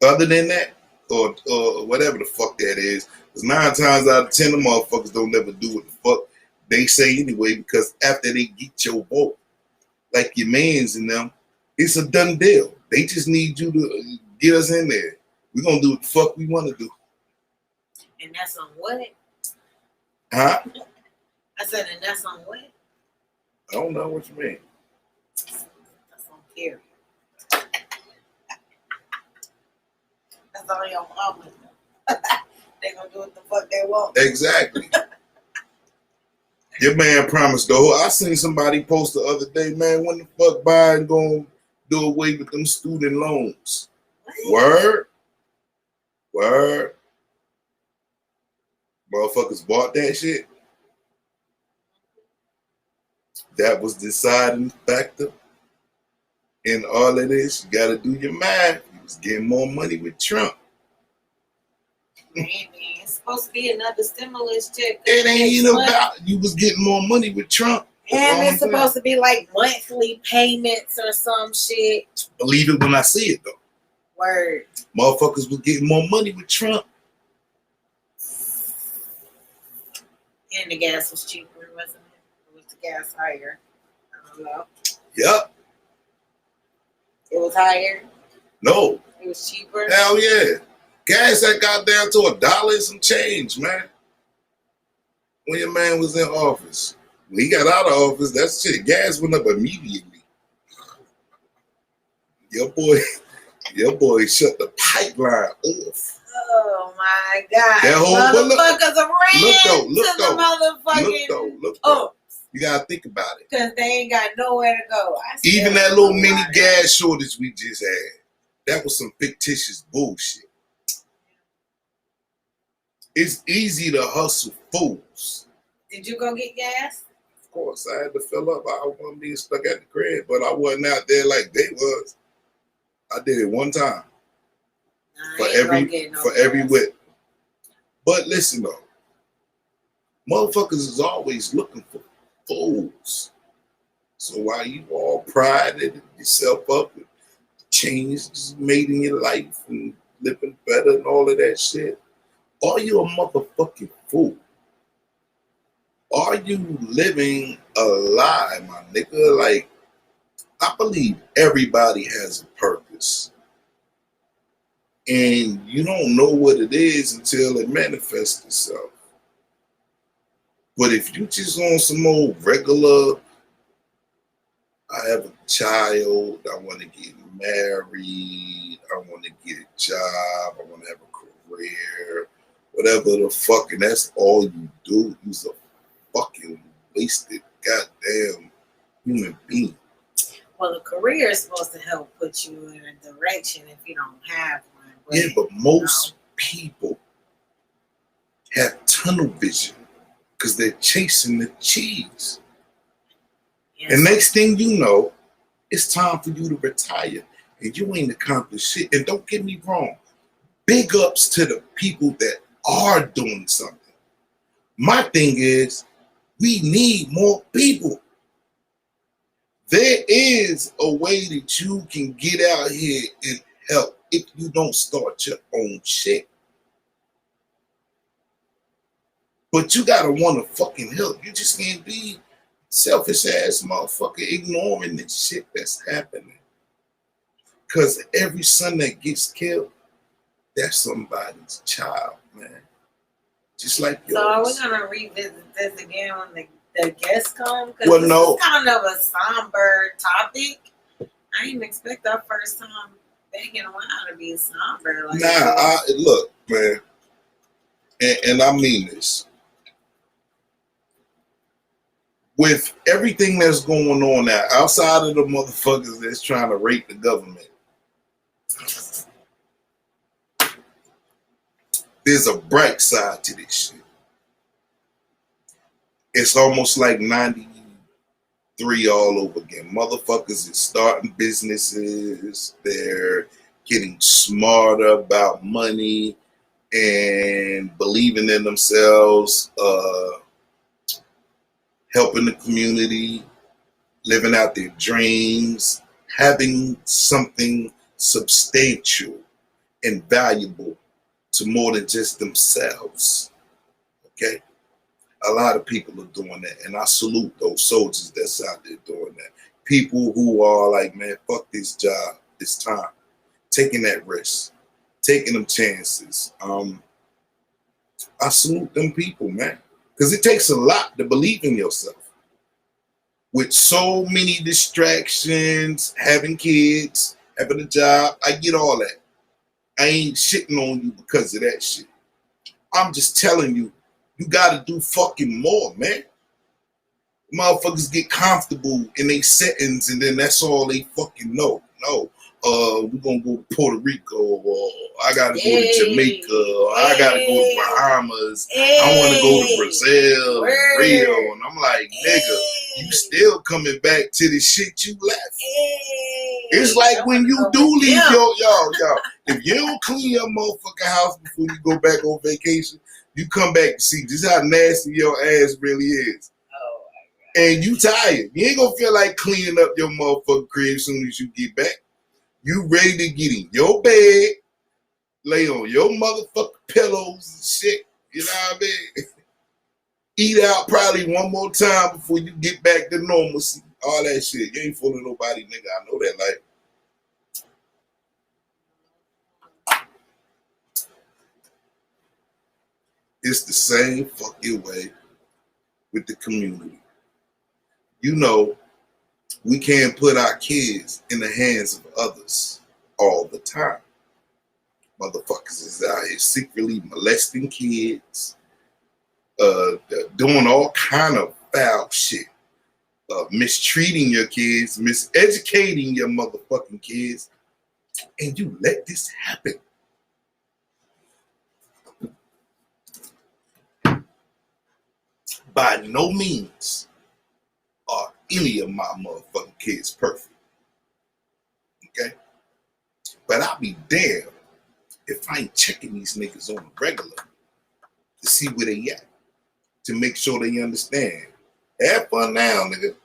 Other than that, or whatever the fuck that is. Because 9 times out of 10, the motherfuckers don't never do what the fuck they say anyway, because after they get your vote, like your mans and them, it's a done deal. They just need you to get us in there. We're going to do what the fuck we want to do. And that's on what? Huh? I said, and that's on what? I don't know what you mean. That's on period. That's on your mama. They gonna do what the fuck they want. Exactly. Your man promised though. I seen somebody post the other day, man, when the fuck Biden gonna do away with them student loans? What? Word. Motherfuckers bought that shit. That was the deciding factor in all of this. You gotta do your math. You was getting more money with Trump. Man, it's supposed to be another stimulus check. It ain't even about you was getting more money with Trump. And it's supposed to be like monthly payments or some shit. Believe it when I see it though. Word. Motherfuckers was getting more money with Trump. And the gas was cheaper, wasn't it? Or was the gas higher? I don't know. Yep. It was higher. No. It was cheaper. Hell yeah. Gas that got down to $1 and some change, man. When your man was in office. When he got out of office, that shit, gas went up immediately. Your boy shut the pipeline off. Oh my God. That whole motherfuckers ran look to the motherfucking Look. You gotta think about it. because they ain't got nowhere to go. Even that little mini gas shortage we just had, that was some fictitious bullshit. It's easy to hustle fools. Did you go get gas? Of course, I had to fill up. I wasn't being stuck at the crib, but I wasn't out there like they was. I did it one time for every whip. But listen though, motherfuckers is always looking for fools. So while you all prided yourself up with changes made in your life and living better and all of that shit, are you a motherfucking fool? Are you living a lie, my nigga? Like, I believe everybody has a purpose. And you don't know what it is until it manifests itself. But if you just on some old regular, I have a child, I want to get married, I want to get a job, I want to have a career, whatever the fuck, and that's all you do, you's a fucking wasted goddamn human being. Well, a career is supposed to help put you in a direction if you don't have one. But, yeah, but most people have tunnel vision because they're chasing the cheese. Yes. And next thing you know, it's time for you to retire and you ain't accomplished shit. And don't get me wrong, big ups to the people that are doing something. My thing is, we need more people. There is a way that you can get out here and help if you don't start your own shit. But you gotta want to fucking help. You just can't be selfish ass motherfucker ignoring the shit that's happening. Cause every son that gets killed, that's somebody's child, man. Just like yours. So are we gonna revisit this again when the guests come? Because Well, this no. is kind of a somber topic. I didn't expect our first time begging a while to be somber. Like Look, man, and I mean this. With everything that's going on now, outside of the motherfuckers that's trying to rape the government, there's a bright side to this shit. It's almost like 93 all over again. Motherfuckers is starting businesses. They're getting smarter about money and believing in themselves, helping the community, living out their dreams, having something substantial and valuable to more than just themselves. Okay? A lot of people are doing that, and I salute those soldiers that's out there doing that. People who are like, man, fuck this job, it's time. Taking that risk, taking them chances. I salute them people, man. Because it takes a lot to believe in yourself. With so many distractions, having kids, having a job, I get all that. I ain't shitting on you because of that shit. I'm just telling you, you gotta do fucking more, man. Motherfuckers get comfortable in their settings and then that's all they fucking know. No, we're gonna go to Puerto Rico, or I gotta go to Jamaica, or I gotta go to Bahamas. I wanna go to Brazil and Rio. And I'm like, nigga, you still coming back to the shit you left. It's like when you do leave y'all, if you don't clean your motherfucking house before you go back on vacation, you come back to see just how nasty your ass really is. Oh my God. And you tired. You ain't gonna feel like cleaning up your motherfucking crib as soon as you get back. You ready to get in your bed, lay on your motherfucking pillows and shit. You know what I mean? Eat out probably one more time before you get back to normalcy. All that shit. You ain't fooling nobody, nigga. I know that. Like, it's the same fucking way with the community. You know, we can't put our kids in the hands of others all the time. Motherfuckers is out here secretly molesting kids, doing all kind of foul shit, mistreating your kids, miseducating your motherfucking kids, and you let this happen. By no means are any of my motherfucking kids perfect. Okay? But I'll be damned if I ain't checking these niggas on the regular to see where they at, to make sure they understand. Have fun now, nigga.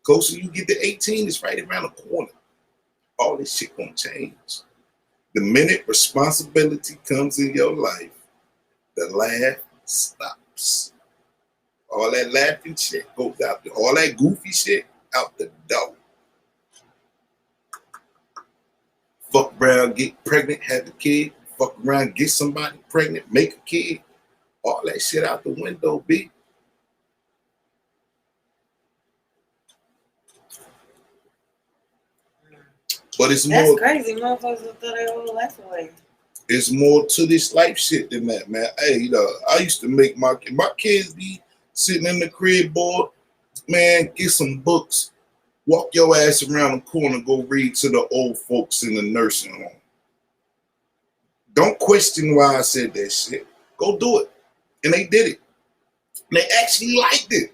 Closer you get to 18, it's right around the corner. All this shit gonna change. The minute responsibility comes in your life, the laugh stops. All that laughing shit goes out there. All that goofy shit out the door. Fuck around, get pregnant, have a kid. Fuck around, get somebody pregnant, make a kid. All that shit out the window, B. But it's That's more. crazy. Motherfuckers will throw their whole life away. It's more to this life shit than that, man. Hey, you know, I used to make my kids be sitting in the crib, boy. Man, get some books. Walk your ass around the corner, go read to the old folks in the nursing home. Don't question why I said that shit. Go do it. And they did it. And they actually liked it.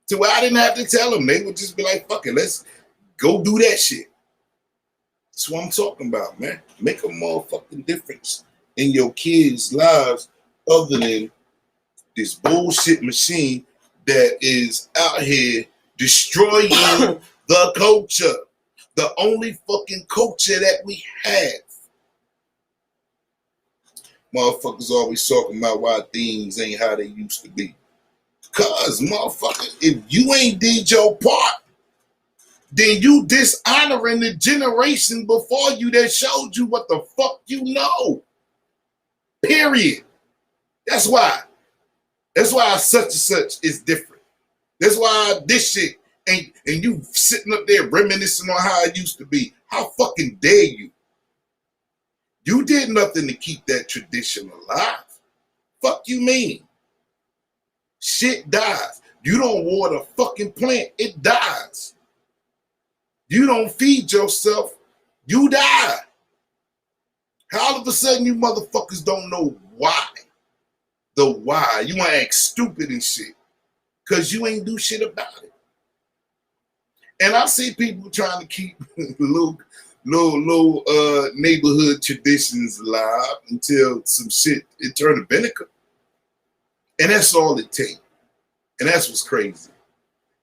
So I didn't have to tell them. They would just be like, fuck it, let's go do that shit. That's what I'm talking about, man. Make a motherfucking difference in your kids' lives other than this bullshit machine that is out here destroying the culture, the only fucking culture that we have. Motherfuckers always talking about why things ain't how they used to be. Cause motherfucker, if you ain't did your part, then you dishonoring the generation before you that showed you what the fuck you know. Period. That's why such and such is different. That's why this shit ain't, and you sitting up there reminiscing on how it used to be. How fucking dare you? You did nothing to keep that tradition alive. Fuck you mean? Shit dies. You don't water a fucking plant, it dies. You don't feed yourself, you die. How all of a sudden you motherfuckers don't know why? The why. You want to act stupid and shit. Because you ain't do shit about it. And I see people trying to keep little neighborhood traditions alive until some shit, it turned to vinegar. And that's all it takes. And that's what's crazy.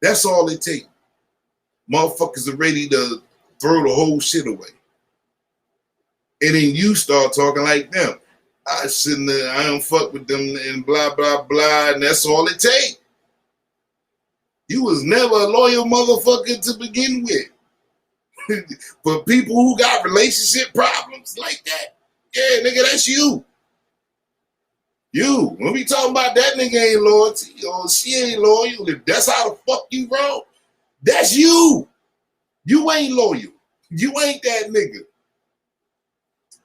That's all it takes. Motherfuckers are ready to throw the whole shit away. And then you start talking like them. I don't fuck with them and blah, blah, blah. And that's all it takes. You was never a loyal motherfucker to begin with. For people who got relationship problems like that, yeah, nigga, that's you. You. When we talking about that nigga ain't loyalty or she ain't loyal, if that's how the fuck you roll, that's you. You ain't loyal. You ain't that nigga.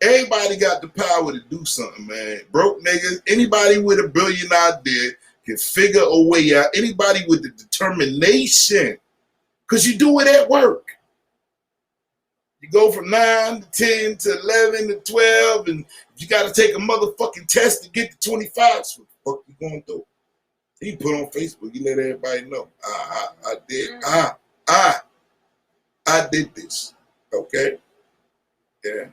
Everybody got the power to do something, man. Broke niggas, anybody with $1 billion idea can figure a way out. Anybody with the determination, because you do it at work. You go from 9 to 10 to 11 to 12, and you got to take a motherfucking test to get to 25. So what the fuck you going through? You put on Facebook, you let everybody know. I did this. Okay? Yeah.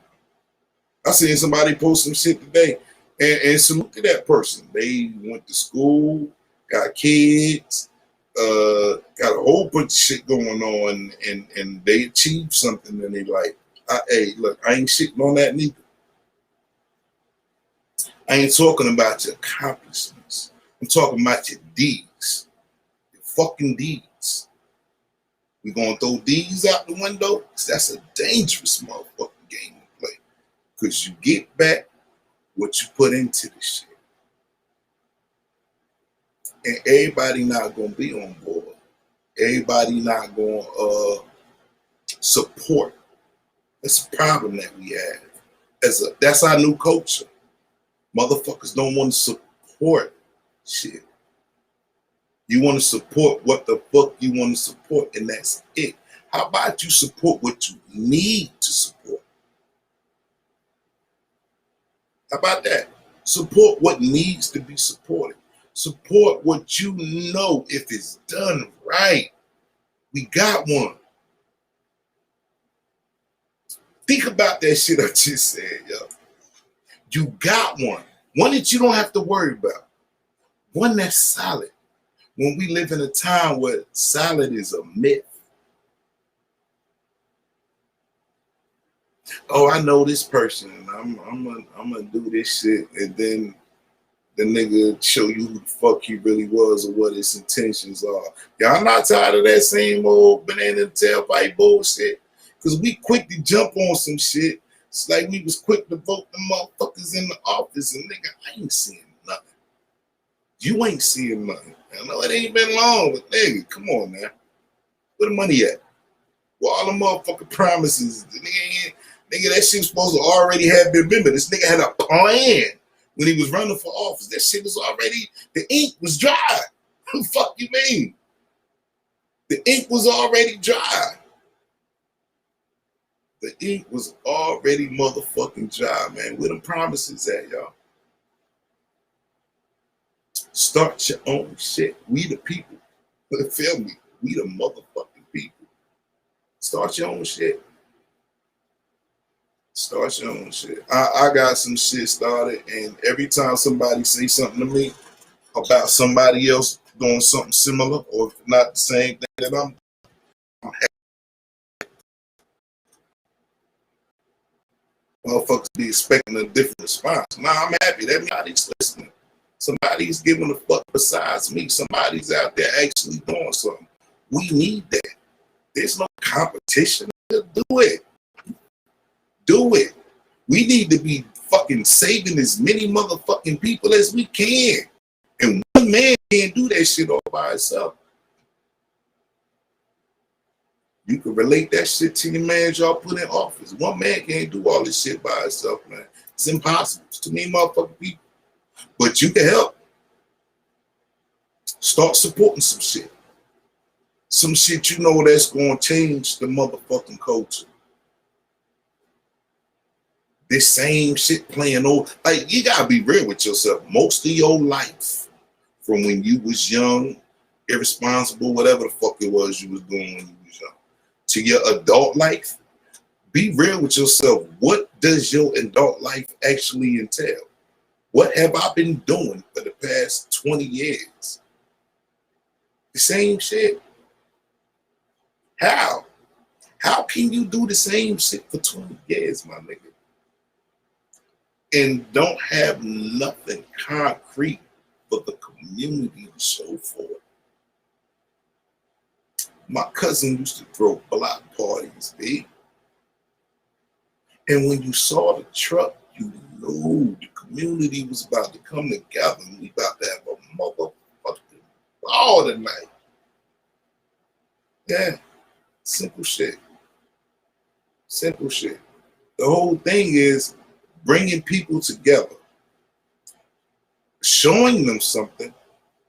I seen somebody post some shit today and salute to that person. They went to school, got kids, got a whole bunch of shit going on, and they achieved something, and they like, hey, look, I ain't shitting on that neither. I ain't talking about your accomplishments. I'm talking about your deeds. Your fucking deeds. We gonna throw these out the window? That's a dangerous motherfucking game to play. Because you get back what you put into this shit. And everybody not gonna be on board. Everybody not gonna support. That's a problem that we have. That's our new culture. Motherfuckers don't want to support shit. You want to support what the fuck you want to support, and that's it. How about you support what you need to support? How about that? Support what needs to be supported. Support what you know if it's done right. We got one. Think about that shit I just said, yo. You got one. One that you don't have to worry about. One that's solid. When we live in a time where solid is a myth. Oh, I know this person, and I'm gonna do this shit, and then the nigga show you who the fuck he really was or what his intentions are. Y'all not tired of that same old banana tailpipe bullshit? Because we quick to jump on some shit. It's like we was quick to vote the motherfuckers in the office, and nigga, I ain't seeing nothing. You ain't seeing nothing. I know it ain't been long, but nigga, come on, man. Where the money at? Where all the motherfucking promises? The nigga, that shit was supposed to already have been remembered. This nigga had a plan when he was running for office. That shit was already, the ink was dry. What the fuck you mean? The ink was already dry. The ink was already motherfucking dry, man. Where them promises at, y'all? Start your own shit. We the people. Feel me? We the motherfucking people. Start your own shit. Start your own shit. I got some shit started, and every time somebody say something to me, about somebody else doing something similar, or if not the same thing that I'm motherfuckers be expecting a different response. Nah, I'm happy that somebody's listening. Somebody's giving a fuck besides me. Somebody's out there actually doing something. We need that. There's no competition. Do it. Do it. We need to be fucking saving as many motherfucking people as we can. And one man can't do that shit all by himself. You can relate that shit to your man y'all put in office. One man can't do all this shit by himself, man. It's impossible. It's too many motherfucking people. But you can help. Start supporting some shit. Some shit you know that's going to change the motherfucking culture. This same shit playing over. Like, you got to be real with yourself. Most of your life, from when you was young, irresponsible, whatever the fuck it was you was doing when you was young, to your adult life, be real with yourself. What does your adult life actually entail? What have I been doing for the past 20 years? The same shit. How? How can you do the same shit for 20 years, my nigga? And don't have nothing concrete for the community to show for it. My cousin used to throw block parties, babe. And when you saw the truck, you knew the community was about to come together and we about to have a motherfucking ball tonight. Yeah, simple shit. Simple shit. The whole thing is bringing people together, showing them something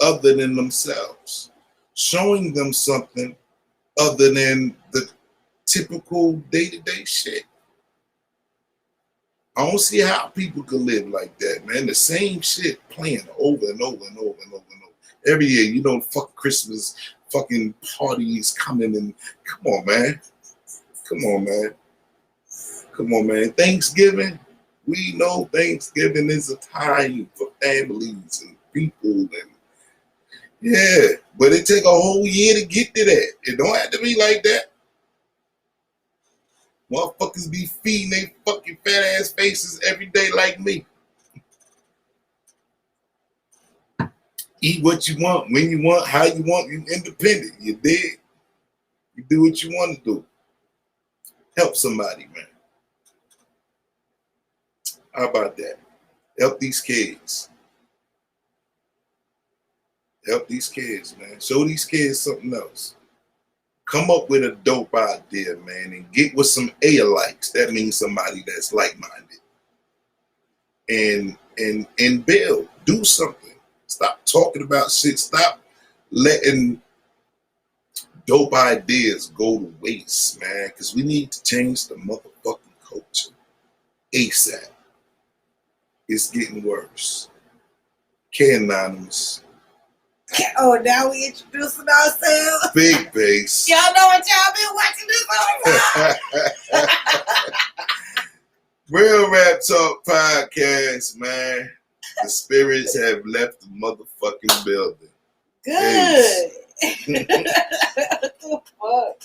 other than themselves, showing them something other than the typical day-to-day shit. I don't see how people could live like that, man. The same shit playing over and over and over and over and over. Every year, you know, fucking Christmas, fucking parties coming and come on, man. Come on, man. Come on, man. Thanksgiving, we know Thanksgiving is a time for families and people and yeah, but it take a whole year to get to that. It don't have to be like that. Motherfuckers be feeding they fucking fat ass faces every day like me. Eat what you want, when you want, how you want. You independent. You dig? You do what you want to do. Help somebody, man. How about that? Help these kids. Help these kids, man. Show these kids something else. Come up with a dope idea, man, and get with some A-likes. That means somebody that's like-minded. And build. Do something. Stop talking about shit. Stop letting dope ideas go to waste, man. Because we need to change the motherfucking culture ASAP. It's getting worse. K-Anonymous. Oh, now we introducing ourselves. Big bass. Y'all know what y'all been watching this whole time. Real Rap Talk Podcast, man. The spirits have left the motherfucking building. Good. What the fuck?